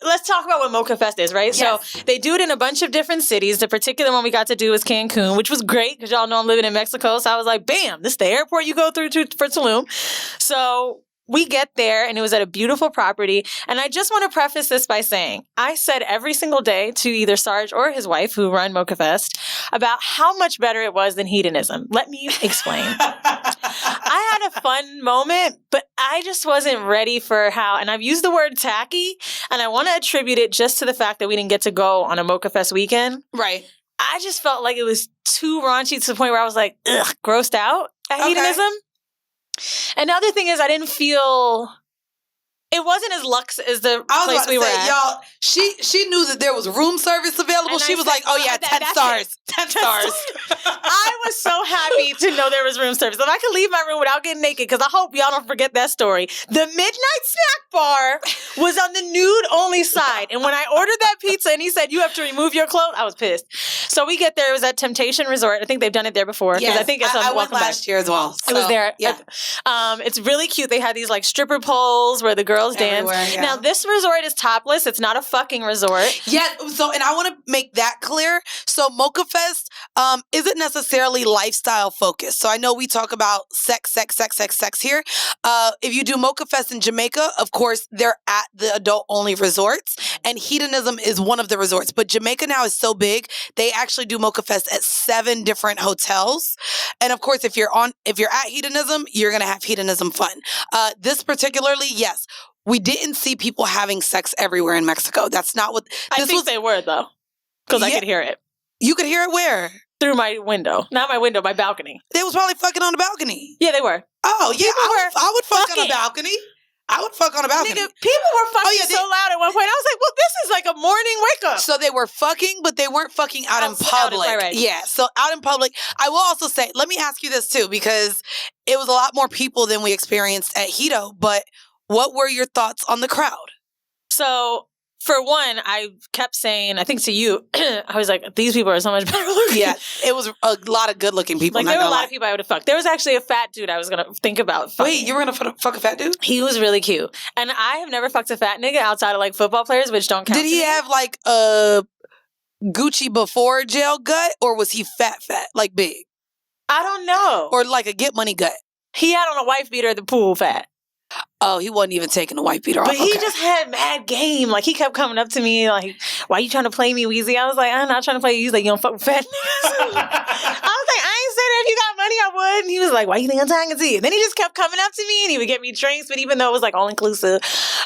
let's talk about what Mocha Fest is, right? Yes. So they do it in a bunch of different cities. The particular one we got to do was Cancun, which was great because y'all know I'm living in Mexico. So I was like, bam, this is the airport you go through for Tulum. So we get there, and it was at a beautiful property. And I just want to preface this by saying, I said every single day to either Sarge or his wife, who run Mocha Fest, about how much better it was than hedonism. Let me explain. I had a fun moment, but I just wasn't ready for how, and I've used the word tacky, and I want to attribute it just to the fact that we didn't get to go on a Mocha Fest weekend. Right. I just felt like it was too raunchy to the point where I was like, ugh, grossed out at hedonism. And the other thing is I didn't feel It wasn't as luxe as the I was place about to we were say, at. y'all, she knew that there was room service available. And She I was said, like, oh yeah, 10 that's stars. 10 stars. I was so happy to know there was room service. If I could leave my room without getting naked, because I hope y'all don't forget that story. The midnight snack bar was on the nude only side. And when I ordered that pizza and he said, you have to remove your clothes, I was pissed. So we get there. It was at Temptation Resort. I think they've done it there before. Because Yes, I think it's on I went Welcome last Back. year as well. It was there. Yeah. It's really cute. They had these like stripper poles where the girls dance. Yeah. Now, this resort is topless. It's not a fucking resort. Yeah. So, and I want to make that clear. So, Mocha Fest isn't necessarily lifestyle focused. So, I know we talk about sex here. If you do Mocha Fest in Jamaica, of course, they're at the adult only resorts, and hedonism is one of the resorts. But Jamaica now is so big, they actually do Mocha Fest at 7 different hotels. And of course, if you're at hedonism, you're gonna have hedonism fun. This particularly, yes. We didn't see people having sex everywhere in Mexico. That's not what... I think they were, though, because I could hear it. You could hear it where? Through my window. Not my window, my balcony. They was probably fucking on the balcony. Yeah, they were. Oh, yeah, I would fuck fucking on a balcony. I would fuck on a balcony. Nigga, people were fucking so loud at one point. I was like, well, this is like a morning wake up. So they were fucking, but they weren't fucking out in public. Right. Yeah, so out in public. I will also say, let me ask you this too, because it was a lot more people than we experienced at Hedo, but what were your thoughts on the crowd? So, for one, I kept saying, I think to you, I was like, these people are so much better looking. Yeah, it was a lot of good looking people. Like, there were a lot of people I would have fucked. There was actually a fat dude I was going to think about fucking. Wait, you were going to fuck a fat dude? He was really cute. And I have never fucked a fat nigga outside of like football players, which don't count. Did he have like a Gucci before jail gut, or was he fat, like big? I don't know. Or like a get money gut? He had on a wife beater at the pool fat. Oh, he wasn't even taking the white beater off. But he just had mad game. Like, he kept coming up to me like, why you trying to play me, Weezy? I was like, I'm not trying to play you. He's like, you don't fuck with fat niggas. I was like, I ain't say that. If you got money, I would. And he was like, why you think I'm talking to you? And then he just kept coming up to me and he would get me drinks, but even though it was like all inclusive.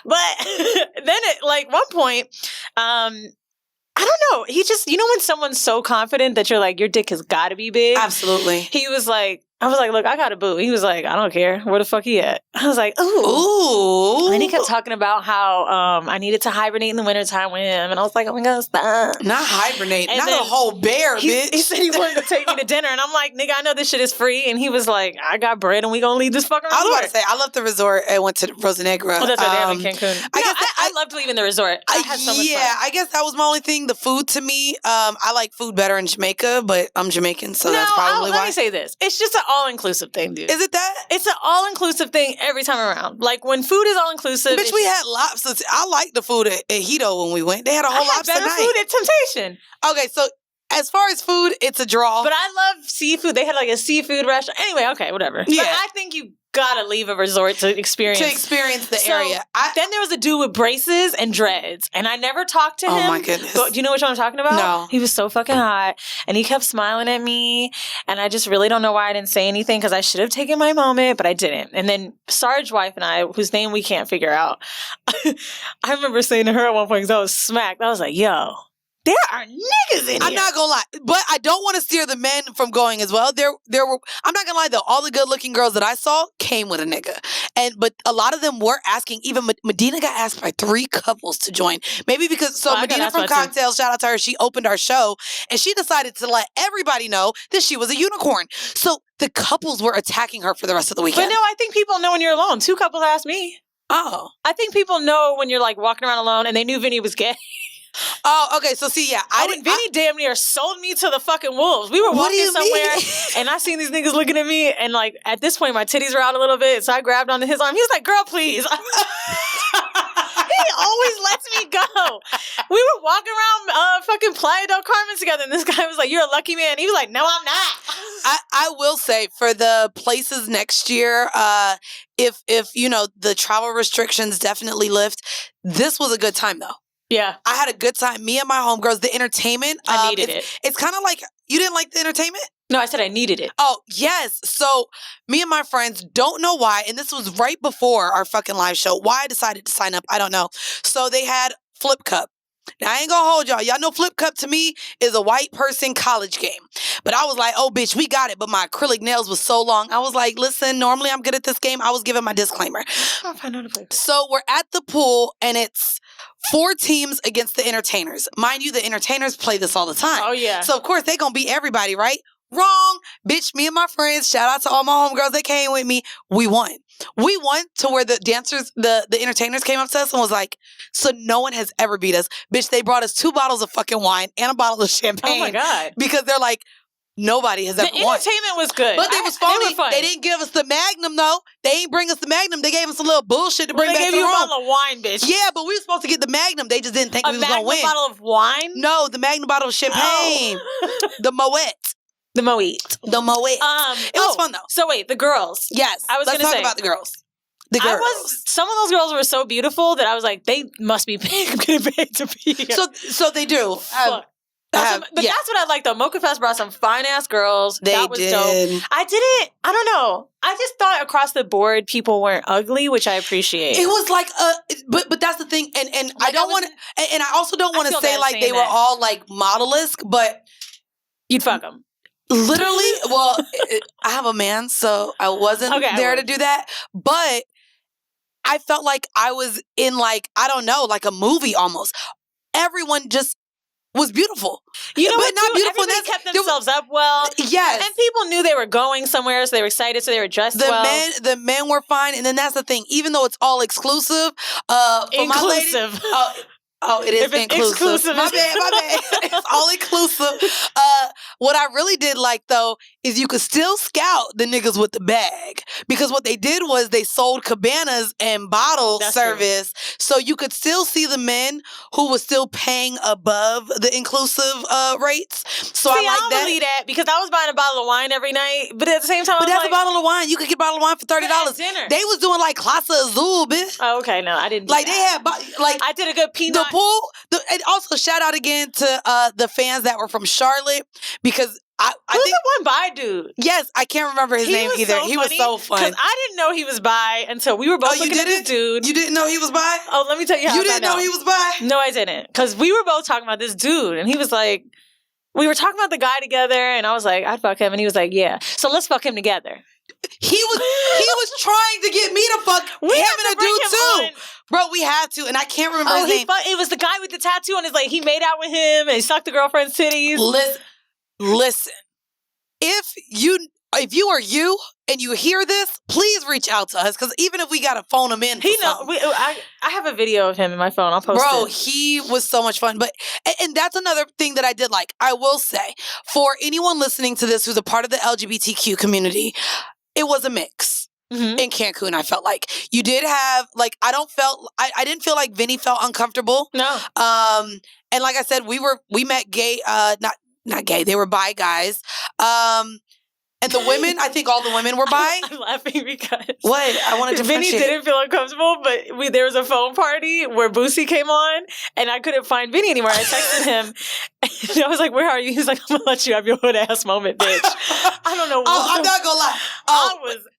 But then at like one point, I don't know. He just, you know when someone's so confident that you're like, your dick has got to be big? Absolutely. He was like, I was like, look, I got a boo. He was like, I don't care. Where the fuck he at? I was like, ooh. And then he kept talking about how I needed to hibernate in the wintertime with him. And I was like, oh my God, stop. Not hibernate. And not a whole bear, bitch. He said he wanted to take me to dinner. And I'm like, nigga, I know this shit is free. And he was like, I got bread and we gonna leave this fucking resort. I was about to say, I left the resort and went to Rosanegra. Oh, that's right. They have in Cancun. I loved leaving the resort. I had so much fun. I guess that was my only thing. The food to me, I like food better in Jamaica, but I'm Jamaican, so that's probably why. Let me say this. It's just an all-inclusive thing, dude. Is it that? It's an all-inclusive thing every time around. Like, when food is all-inclusive. Bitch, we had lobsters. I liked the food at Hedo when we went. They had a whole lobster better night. Food at Temptation. Okay, so as far as food, it's a draw. But I love seafood. They had like a seafood restaurant. Anyway, okay, whatever. Yeah. But I think you gotta leave a resort to experience the area. Then there was a dude with braces and dreads, and I never talked to him. Oh my goodness! But do you know which one I'm talking about? No. He was so fucking hot, and he kept smiling at me, and I just really don't know why I didn't say anything because I should have taken my moment, but I didn't. And then Sarge's wife and I, whose name we can't figure out, I remember saying to her at one point because I was smacked. I was like, "Yo, there are niggas in here." I'm not gonna lie, but I don't want to steer the men from going as well. There were. I'm not gonna lie though. All the good-looking girls that I saw came with a nigga, but a lot of them were asking. Even Medina got asked by 3 couples to join. Maybe because Medina from Cocktail, shout out to her. She opened our show, and she decided to let everybody know that she was a unicorn. So the couples were attacking her for the rest of the weekend. But no, I think people know when you're alone. 2 couples asked me. Oh, I think people know when you're like walking around alone, and they knew Vinny was gay. Oh, okay. So see, yeah, Vinny damn near sold me to the fucking wolves. We were walking somewhere, and I seen these niggas looking at me, and like at this point, my titties were out a little bit, so I grabbed onto his arm. He was like, "Girl, please." He always lets me go. We were walking around fucking Playa del Carmen together, and this guy was like, "You're a lucky man." He was like, "No, I'm not." I will say for the places next year, if you know the travel restrictions definitely lift, this was a good time though. Yeah. I had a good time. Me and my homegirls, the entertainment. I needed it. It's kind of like, you didn't like the entertainment? No, I said I needed it. Oh, yes. So me and my friends don't know why, and this was right before our fucking live show. Why I decided to sign up, I don't know. So they had Flip Cup. Now, I ain't gonna hold y'all. Y'all know Flip Cup to me is a white person college game. But I was like, oh, bitch, we got it. But my acrylic nails was so long. I was like, listen, normally I'm good at this game. I was giving my disclaimer. So we're at the pool, and it's 4 teams against the entertainers. Mind you, the entertainers play this all the time. Oh, yeah. So, of course, they going to beat everybody, right? Wrong. Bitch, me and my friends, shout out to all my homegirls that came with me. We won. We won to where the dancers, the entertainers came up to us and was like, so no one has ever beat us. Bitch, they brought us 2 bottles of fucking wine and a bottle of champagne. Oh, my God. Because they're like, nobody has ever won. The entertainment was good. But they was phony. They were fun. They didn't give us the Magnum, though. They ain't bring us the Magnum. They gave us a little bullshit to bring back to the room. They gave you a bottle of wine, bitch. Yeah, but we were supposed to get the Magnum. They just didn't think we was going to win. A Magnum bottle of wine? No, the Magnum bottle of champagne. Oh. The Moet. The Moet. The Moet. It was fun, though. So wait, the girls. Yes. Let's talk about the girls. The girls. Some of those girls were so beautiful that I was like, they must be getting paid to be here. So they do. That's what I like though. Mocha Fest brought some fine ass girls. That was dope. I don't know. I just thought across the board people weren't ugly, which I appreciate. It was like but that's the thing, and like I don't want to, and I also don't want to say like they were all like model-esque, but you'd fuck them. Literally, well, I have a man, so I wasn't there to do that, but I felt like I was in like, I don't know, like a movie almost. Everyone just was beautiful. You know but what, not beautiful. Everybody kept themselves up well. Yes. And people knew they were going somewhere, so they were excited, so they were dressed well. The men were fine, and then that's the thing. Even though it's all exclusive, for inclusive. My lady, it is inclusive. My bad. It's all inclusive. What I really did like, though, is you could still scout the niggas with the bag. Because what they did was they sold cabanas and bottle service. True. So you could still see the men who were still paying above the inclusive rates. So I like that. Believe that because I was buying a bottle of wine every night. But at the same time, but that's a bottle of wine. You could get a bottle of wine for $30. Dinner. They was doing like Clase Azul, bitch. Oh, okay. No, I didn't do like that. They had, like, I did a good peanut. The pool, and also shout out again to the fans that were from Charlotte because I Who's think the one bi dude? Yes, I can't remember his name either. He was so fun. Because I didn't know he was bi until we were both looking at this dude. You didn't know he was bi? Oh, let me tell you how you didn't know he was bi? No, I didn't. Because we were both talking about this dude, and he was like, we were talking about the guy together, and I was like, I'd fuck him, and he was like, yeah. So let's fuck him together. He was trying to get me to fuck him and a dude too. Bro, we had to, and I can't remember his name. It was the guy with the tattoo on his leg. He made out with him, and he sucked the girlfriend's titties. Listen. If you are you and you hear this, please reach out to us because even if we gotta phone him in, I have a video of him in my phone. I'll post it. Bro, he was so much fun. But and that's another thing that I did like. I will say for anyone listening to this who's a part of the LGBTQ community, it was a mix. Mm-hmm. In Cancun, I felt like you did have like I didn't feel like Vinny felt uncomfortable. No. And like I said, we met gay, not gay. They were bi guys. And the women, I think all the women were bi. I'm laughing because what I wanted to Vinny didn't feel uncomfortable, but there was a phone party where Boosie came on, and I couldn't find Vinny anymore. I texted him, and I was like, "Where are you?" He's like, "I'm gonna let you have your hood ass moment, bitch." I don't know. I'm not gonna lie.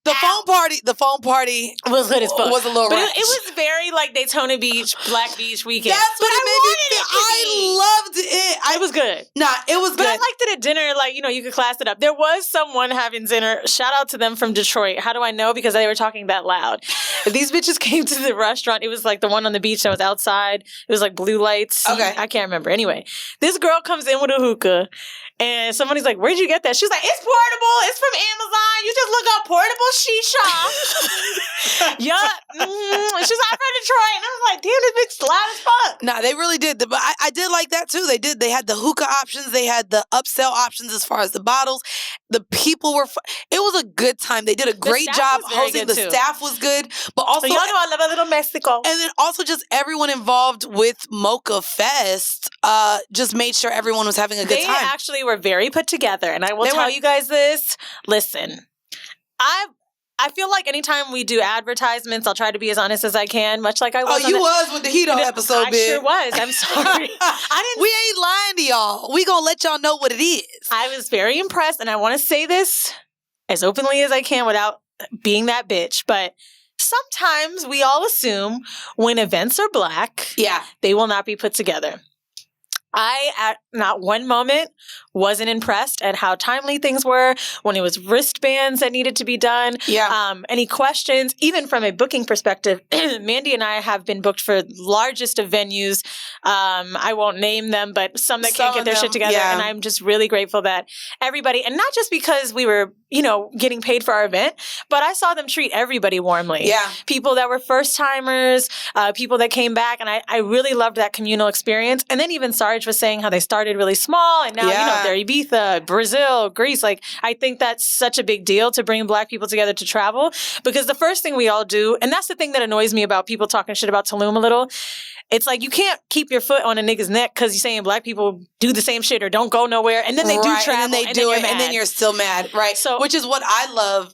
The phone party was good as fuck. Was a little, but it was very like Daytona Beach, Black Beach weekend. That's what it made me feel. I loved it. It was good. Nah, it was good. But I liked it at dinner. Like you could class it up. There was someone having dinner. Shout out to them from Detroit. How do I know? Because they were talking that loud. These bitches came to the restaurant. It was like the one on the beach that was outside. It was like blue lights. Okay, I can't remember. Anyway, this girl comes in with a hookah. And somebody's like, "Where'd you get that?" She's like, "It's portable. It's from Amazon. You just look up portable shisha." Yeah. Mm-hmm. She's like, "I'm from Detroit." And I was like, "Damn, this bitch loud as fuck." Nah, they really did. But I did like that too. They did. They had the hookah options. They had the upsell options as far as the bottles. The people were it was a good time. They did a great job hosting. The staff was good. But also, y'all know I love a little Mexico. And then also just everyone involved with Mocha Fest just made sure everyone was having a good time. They actually were very put together, and I will tell you guys this. Listen, I feel like anytime we do advertisements, I'll try to be as honest as I can, much like I was. Oh, you was with the Hito episode, I sure was. I'm sorry. We ain't lying to y'all. We gonna let y'all know what it is. I was very impressed, and I want to say this as openly as I can without being that bitch, but sometimes we all assume when events are Black, yeah, they will not be put together. I not one moment wasn't impressed at how timely things were, when it was wristbands that needed to be done. Yeah. Any questions, even from a booking perspective, Mandii and I have been booked for largest of venues. I won't name them, but some that can't get their shit together. Yeah. And I'm just really grateful that everybody, and not just because we were, getting paid for our event, but I saw them treat everybody warmly. Yeah. People that were first timers, people that came back. And I really loved that communal experience. And then even Sarge was saying how they started really small and now, they're Ibiza, Brazil, Greece. Like, I think that's such a big deal to bring Black people together to travel, because the first thing we all do, and that's the thing that annoys me about people talking shit about Tulum a little, it's like you can't keep your foot on a nigga's neck because you're saying Black people do the same shit or don't go nowhere, and then they do travel, and then they do it, and then you're still mad, right? So, which is what I love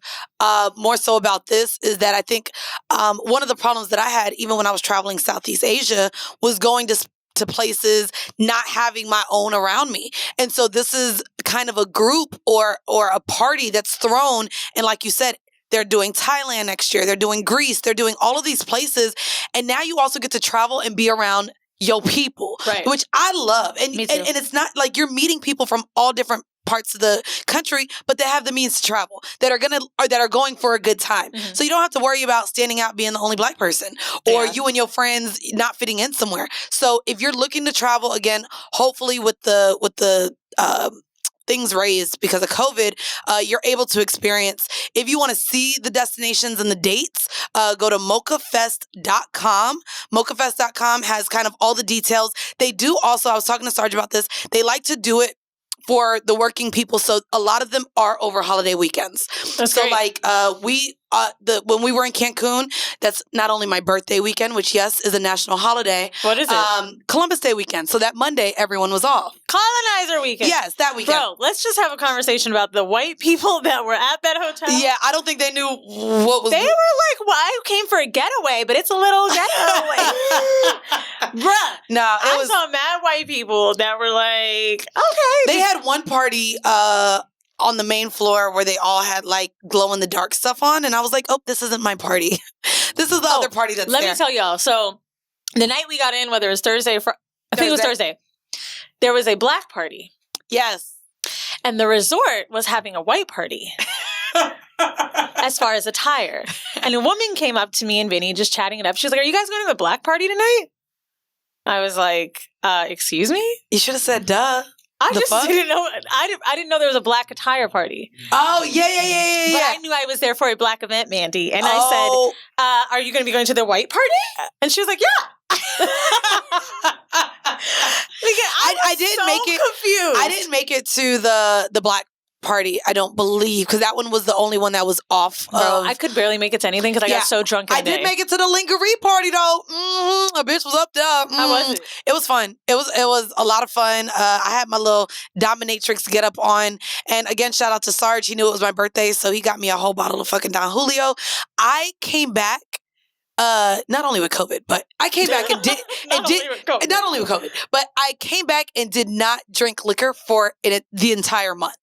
more so about this, is that I think one of the problems that I had even when I was traveling Southeast Asia was going to places not having my own around me. And so this is kind of a group or a party that's thrown, and like you said, they're doing Thailand next year. They're doing Greece. They're doing all of these places. And now you also get to travel and be around your people, right, which I love. And, Me too. and it's not like you're meeting people from all different parts of the country, but they have the means to travel, that are going for a good time. Mm-hmm. So you don't have to worry about standing out being the only Black person, or you and your friends not fitting in somewhere. So if you're looking to travel, again, hopefully with the things raised because of COVID, you're able to experience. If you want to see the destinations and the dates, go to mochafest.com. Mochafest.com has kind of all the details. They do also, I was talking to Sarge about this, they like to do it for the working people. So a lot of them are over holiday weekends. That's so great. Like when we were in Cancun, that's not only my birthday weekend, which yes is a national holiday. What is it? Columbus Day weekend. So that Monday everyone was off. Colonizer weekend. Yes, that weekend. Bro, let's just have a conversation about the white people that were at that hotel. Yeah, I don't think they knew what was. They were like, well, I came for a getaway, but it's a little getaway. Bruh. No, I saw mad white people that were like, okay. They had one party on the main floor where they all had like glow in the dark stuff on, and I was like, oh, this isn't my party. This is the other party that's Let there. me tell y'all. So the night we got in, whether it was Thursday or I think it was Thursday, there was a Black party. Yes. And the resort was having a white party. As far as attire. And a woman came up to me and Vinny just chatting it up. She was like, are you guys going to the Black party tonight? I was like, excuse me? You should have said duh. I just didn't know. I didn't know there was a Black attire party. Oh, yeah. But I knew I was there for a Black event, Mandii. And I said, are you going to be going to the white party? And she was like, yeah. I didn't make it confused. I didn't make it to the Black party, I don't believe, because that one was the only one that was off. Bro, I could barely make it to anything because I got so drunk in the day. I did make it to the lingerie party though. A bitch was up there. How was it? It was fun. It was a lot of fun. I had my little dominatrix get up on, and again, shout out to Sarge. He knew it was my birthday, so he got me a whole bottle of fucking Don Julio. I came back. Not only with COVID, but I came back and did not only with COVID, but I came back and did not drink liquor for the entire month.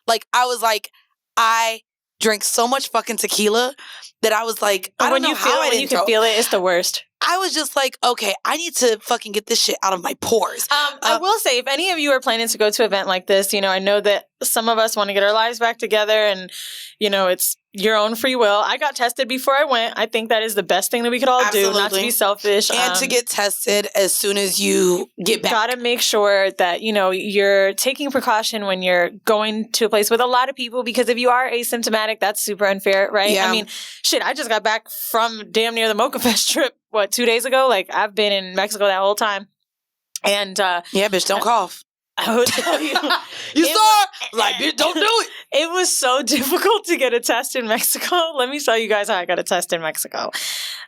Like I was like, I drank so much fucking tequila that I was like, I don't know how I didn't. When you can feel it, it's the worst. I was just like, okay, I need to fucking get this shit out of my pores. I will say, if any of you are planning to go to an event like this, I know that some of us want to get our lives back together and, it's your own free will. I got tested before I went. I think that is the best thing that we could all do, not to be selfish. And to get tested as soon as you get back. Got to make sure that, you're taking precaution when you're going to a place with a lot of people, because if you are asymptomatic, that's super unfair, right? Yeah. I mean, shit, I just got back from damn near the Mocha Fest trip, 2 days ago? Like, I've been in Mexico that whole time. And yeah, bitch, don't cough. I would tell you. You saw? Like, bitch, don't do it. It was so difficult to get a test in Mexico. Let me tell you guys how I got a test in Mexico.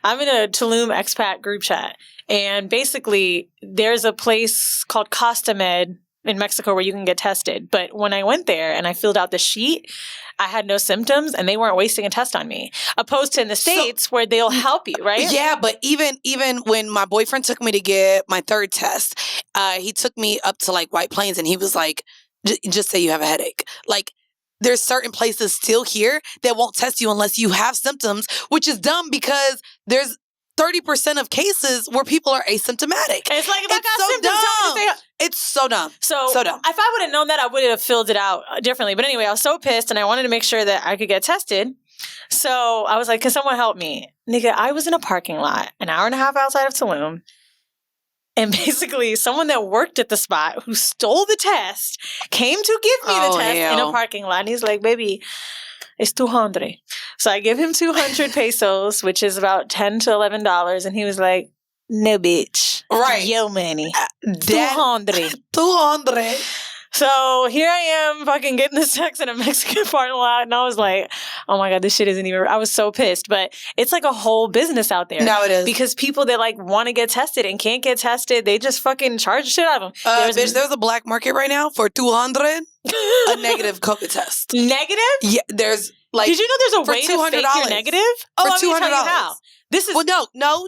I'm in a Tulum expat group chat. And basically, there's a place called Costa Med in Mexico where you can get tested. But when I went there and I filled out the sheet, I had no symptoms and they weren't wasting a test on me. Opposed to in the States where they'll help you, right? Yeah, but even when my boyfriend took me to get my third test, he took me up to like White Plains and he was like, just say you have a headache. Like, there's certain places still here that won't test you unless you have symptoms, which is dumb because there's 30% of cases where people are asymptomatic. It's like, if I got so symptoms, tell me to stay. It's so dumb. So dumb. If I would have known that, I would have filled it out differently. But anyway, I was so pissed and I wanted to make sure that I could get tested. So I was like, can someone help me? Nigga, I was in a parking lot an hour and a half outside of Tulum. And basically, someone that worked at the spot who stole the test came to give me the test in a parking lot. And he's like, baby, it's 200. So I give him 200 pesos, which is about $10 to $11. And he was like, no, bitch. Right. Yo, money. 200. 200. So here I am fucking getting this text in a Mexican parking lot. And I was like, oh my God, this shit isn't even, I was so pissed. But it's like a whole business out there. No, it is. Because people that like want to get tested and can't get tested, they just fucking charge the shit out of them. There's a black market right now for 200, a negative COVID test. Negative? Yeah, there's like. Did you know there's a way to fake your negative? Oh, I'm going to tell you how. This is no.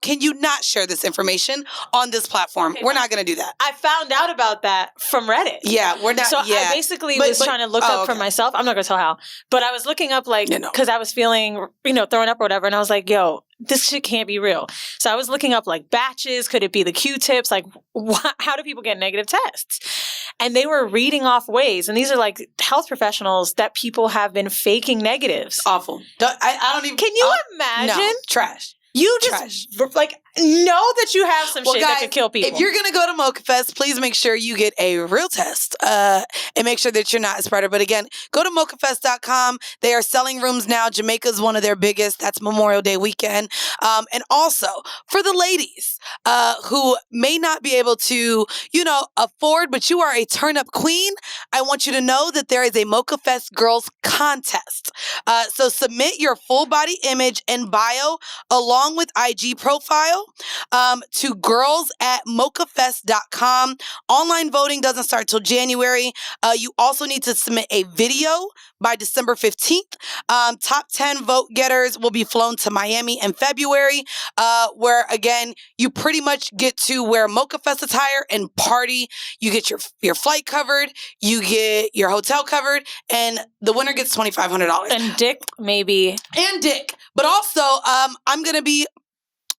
Can you not share this information on this platform? Okay, we're not going to do that. I found out about that from Reddit. Yeah, we're not. So I basically was trying to look up for myself. I'm not going to tell how, but I was looking up like because I was feeling throwing up or whatever, and I was like, yo, this shit can't be real. So I was looking up like batches. Could it be the Q-tips? Like, how do people get negative tests? And they were reading off ways, and these are like health professionals that people have been faking negatives. Awful. I don't even. Can you imagine? No, trash. You just like know that you have some shit that could kill people. If you're gonna go to Mocha Fest, please make sure you get a real test and make sure that you're not a spreader. But again, go to mochafest.com. They are selling rooms now. Jamaica's one of their biggest. That's Memorial Day weekend. And also for the ladies who may not be able to, afford, but you are a turn-up queen, I want you to know that there is a Mocha Fest Girls contest. So submit your full body image and bio along with IG profile to girls@mochafest.com. Online voting doesn't start till January. You also need to submit a video by December 15th. Top 10 vote getters will be flown to Miami in February, where, again, you pretty much get to wear Mocha Fest attire and party. You get your flight covered, you get your hotel covered, and the winner gets $2,500. And dick, maybe. And dick. But also, I'm going to be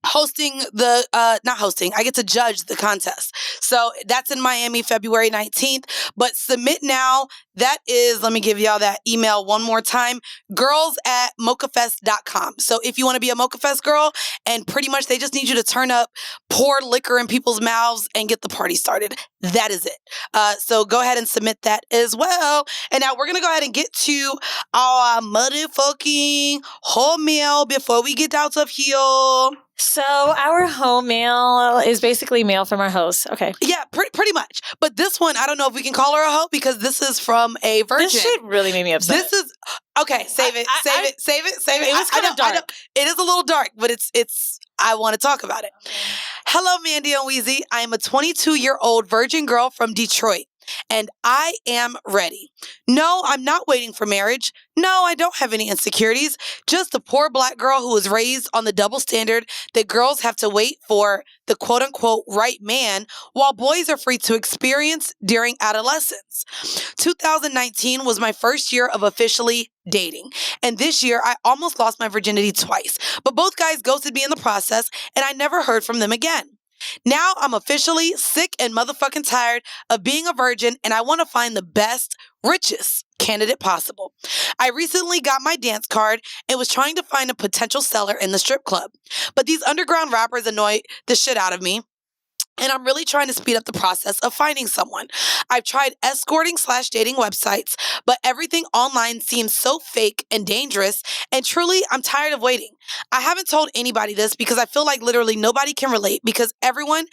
hosting I get to judge the contest. So that's in Miami, February 19th. But submit now. That is, let me give y'all that email one more time, girls@mochafest.com. So if you want to be a Mocha Fest girl, and pretty much they just need you to turn up, pour liquor in people's mouths, and get the party started. That is it. So go ahead and submit that as well. And now we're going to go ahead and get to our motherfucking whole meal before we get out of here. So our home mail is basically mail from our host. Okay. Yeah, pretty much. But this one, I don't know if we can call her a hoe because this is from a virgin. This shit really made me upset. This is okay. Save it. It was kind of dark. It is a little dark, but it's. I want to talk about it. Hello, Mandii and Weezy. I am a 22-year-old virgin girl from Detroit. And I am ready. No, I'm not waiting for marriage. No, I don't have any insecurities. Just a poor black girl who was raised on the double standard that girls have to wait for the quote-unquote right man while boys are free to experience during adolescence. 2019 was my first year of officially dating. And this year, I almost lost my virginity twice. But both guys ghosted me in the process, and I never heard from them again. Now I'm officially sick and motherfucking tired of being a virgin, and I want to find the best, richest candidate possible. I recently got my dance card and was trying to find a potential seller in the strip club. But these underground rappers annoy the shit out of me. And I'm really trying to speed up the process of finding someone. I've tried escorting/dating websites, but everything online seems so fake and dangerous. And truly, I'm tired of waiting. I haven't told anybody this because I feel like literally nobody can relate because everyone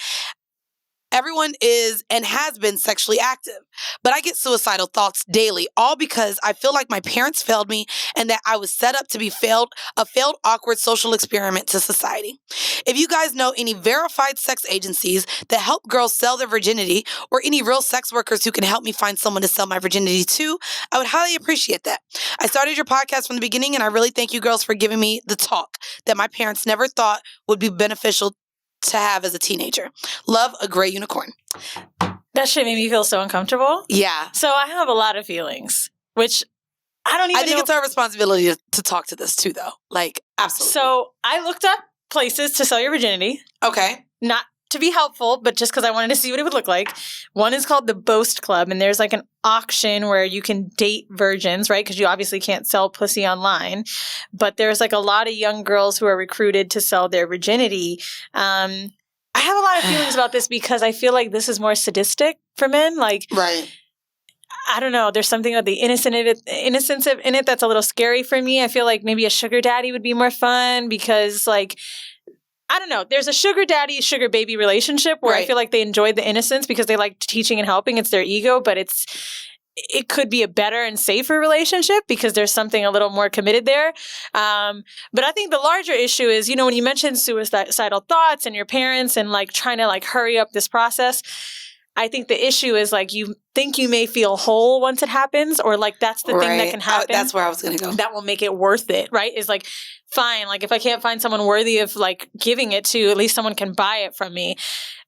is and has been sexually active. But I get suicidal thoughts daily, all because I feel like my parents failed me and that I was set up to be a failed, awkward social experiment to society. If you guys know any verified sex agencies that help girls sell their virginity or any real sex workers who can help me find someone to sell my virginity to, I would highly appreciate that. I started your podcast from the beginning and I really thank you girls for giving me the talk that my parents never thought would be beneficial to have as a teenager. Love, a gray unicorn. That shit made me feel so uncomfortable. Yeah. So I have a lot of feelings, which I don't even know. I think it's our responsibility to talk to this too, though. Like, absolutely. So I looked up places to sell your virginity. Okay. Not to be helpful, but just because I wanted to see what it would look like. One is called the Boast Club, and there's like an auction where you can date virgins, right? Because you obviously can't sell pussy online. But there's like a lot of young girls who are recruited to sell their virginity. I have a lot of feelings about this because I feel like this is more sadistic for men. Like, right. I don't know. There's something about the innocence in it that's a little scary for me. I feel like maybe a sugar daddy would be more fun because, like, I don't know. There's a sugar daddy, sugar baby relationship where I feel like they enjoyed the innocence because they like teaching and helping. It's their ego, but it could be a better and safer relationship because there's something a little more committed there. But I think the larger issue is, you know, when you mentioned suicidal thoughts and your parents and like trying to like hurry up this process, I think the issue is like you think you may feel whole once it happens, or like that's the thing that can happen. That's where I was going to go. That will make it worth it, right? Is like, fine, like if I can't find someone worthy of like giving it to, at least someone can buy it from me.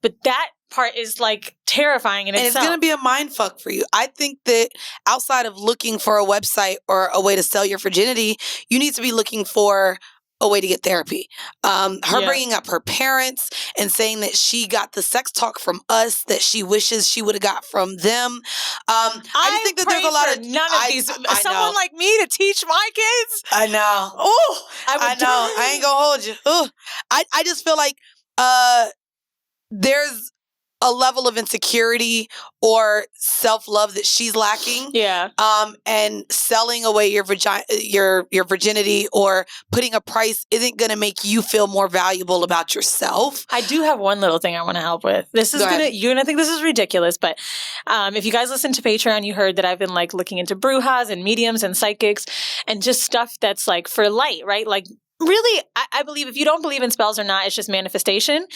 But that part is like terrifying in itself. And it's going to be a mind fuck for you. I think that outside of looking for a website or a way to sell your virginity, you need to be looking for a way to get therapy. Bringing up her parents and saying that she got the sex talk from us that she wishes she would have got from them. I just think that there's a lot of none of these. Someone like me to teach my kids. I know. Oh, I know. I ain't gonna hold you. Ooh. I just feel like there's a level of insecurity or self-love that she's lacking. Yeah. And selling away your virginity or putting a price isn't going to make you feel more valuable about yourself. I do have one little thing I want to help with. This is you're going to think this is ridiculous, but if you guys listen to Patreon, you heard that I've been like looking into brujas and mediums and psychics and just stuff that's like for light, right? Like, really, I believe if you don't believe in spells or not, it's just manifestation.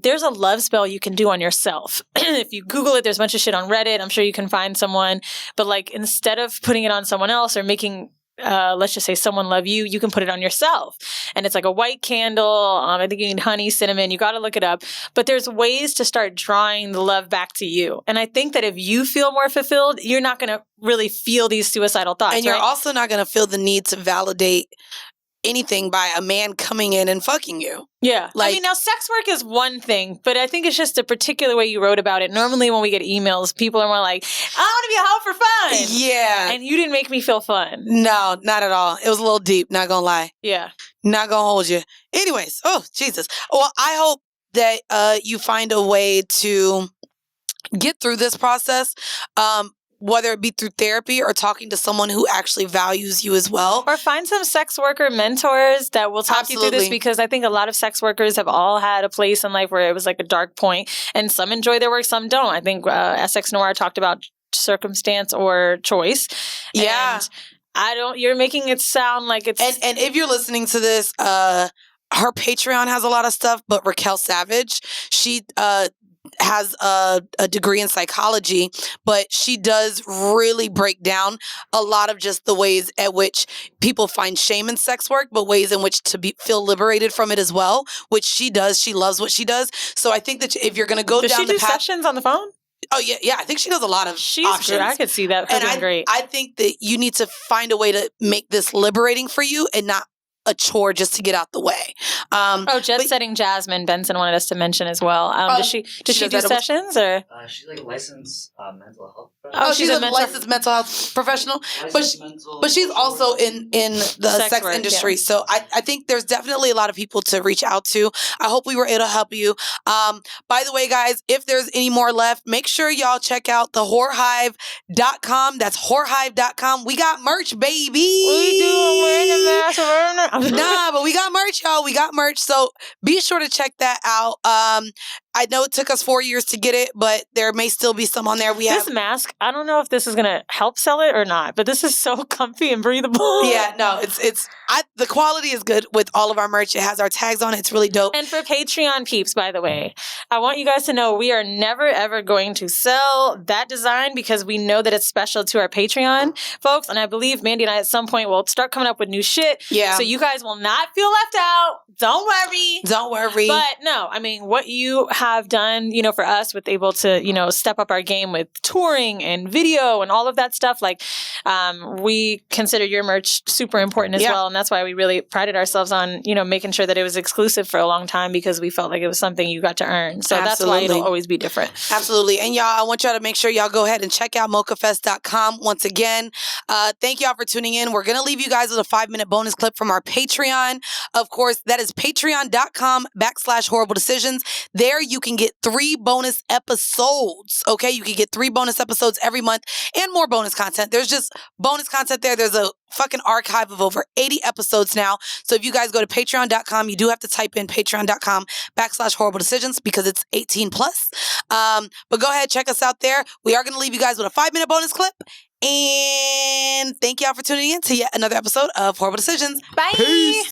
There's a love spell you can do on yourself. If you Google it, there's a bunch of shit on Reddit. I'm sure you can find someone. But like instead of putting it on someone else or making, let's just say someone love you, you can put it on yourself. And it's like a white candle. I think you need honey, cinnamon. You got to look it up. But there's ways to start drawing the love back to you. And I think that if you feel more fulfilled, you're not going to really feel these suicidal thoughts. And you're also not going to feel the need to validate anything by a man coming in and fucking you. Yeah. Like, I mean, now sex work is one thing, but I think it's just a particular way you wrote about it. Normally when we get emails, people are more like, I want to be a hoe for fun. Yeah. And you didn't make me feel fun. No, not at all. It was a little deep, not gonna lie. Yeah. Not gonna hold you. Anyways, oh, Jesus. Well, I hope that you find a way to get through this process. Whether it be through therapy or talking to someone who actually values you as well. Or find some sex worker mentors that will talk you through this, because I think a lot of sex workers have all had a place in life where it was like a dark point, and some enjoy their work, some don't. I think SX Noir talked about circumstance or choice. Yeah. And you're making it sound like it's... And if you're listening to this, her Patreon has a lot of stuff, but Raquel Savage, she... has a degree in psychology, but she does really break down a lot of just the ways at which people find shame in sex work, but ways in which to feel liberated from it as well, which she does. She loves what she does. So I think that if you're going to go down the path... Does she do sessions on the phone? Oh, yeah. I think she does a lot of options. Good. I could see that. And great. I think that you need to find a way to make this liberating for you and not a chore just to get out the way. Setting Jasmine Benson wanted us to mention as well. Does she do sessions or? She's like a licensed mental health professional. Oh, she's a licensed mental health professional, but she's also in the sex work, industry. Yeah. So I think there's definitely a lot of people to reach out to. I hope we were able to help you. By the way, guys, if there's any more left, make sure y'all check out the whorehive.com. That's whorehive.com. We got merch, baby. We do. We're in the mass. Nah, but we got merch, y'all. We got merch. So be sure to check that out. I know it took us 4 years to get it, but there may still be some on there. This mask, I don't know if this is going to help sell it or not, but this is so comfy and breathable. Yeah, no, the quality is good with all of our merch. It has our tags on it. It's really dope. And for Patreon peeps, by the way, I want you guys to know we are never, ever going to sell that design because we know that it's special to our Patreon folks. And I believe Mandii and I at some point will start coming up with new shit. Yeah. So you guys will not feel left out. Don't worry. Don't worry. But no, I mean, what you have have done, for us with able to, step up our game with touring and video and all of that stuff, like we consider your merch super important as well. And that's why we really prided ourselves on, making sure that it was exclusive for a long time because we felt like it was something you got to earn. So that's why it'll always be different. Absolutely. And y'all, I want y'all to make sure y'all go ahead and check out mochafest.com once again. Thank y'all for tuning in. We're going to leave you guys with a 5-minute bonus clip from our Patreon. Of course, that is patreon.com/horrible decisions. There you can get 3 bonus episodes. Okay. You can get 3 bonus episodes every month and more bonus content. There's just bonus content there. There's a fucking archive of over 80 episodes now. So if you guys go to patreon.com, you do have to type in patreon.com/horrible decisions because it's 18 plus. But go ahead, check us out there. We are going to leave you guys with a 5-minute bonus clip. And thank y'all for tuning in to yet another episode of Horrible Decisions. Bye. Peace.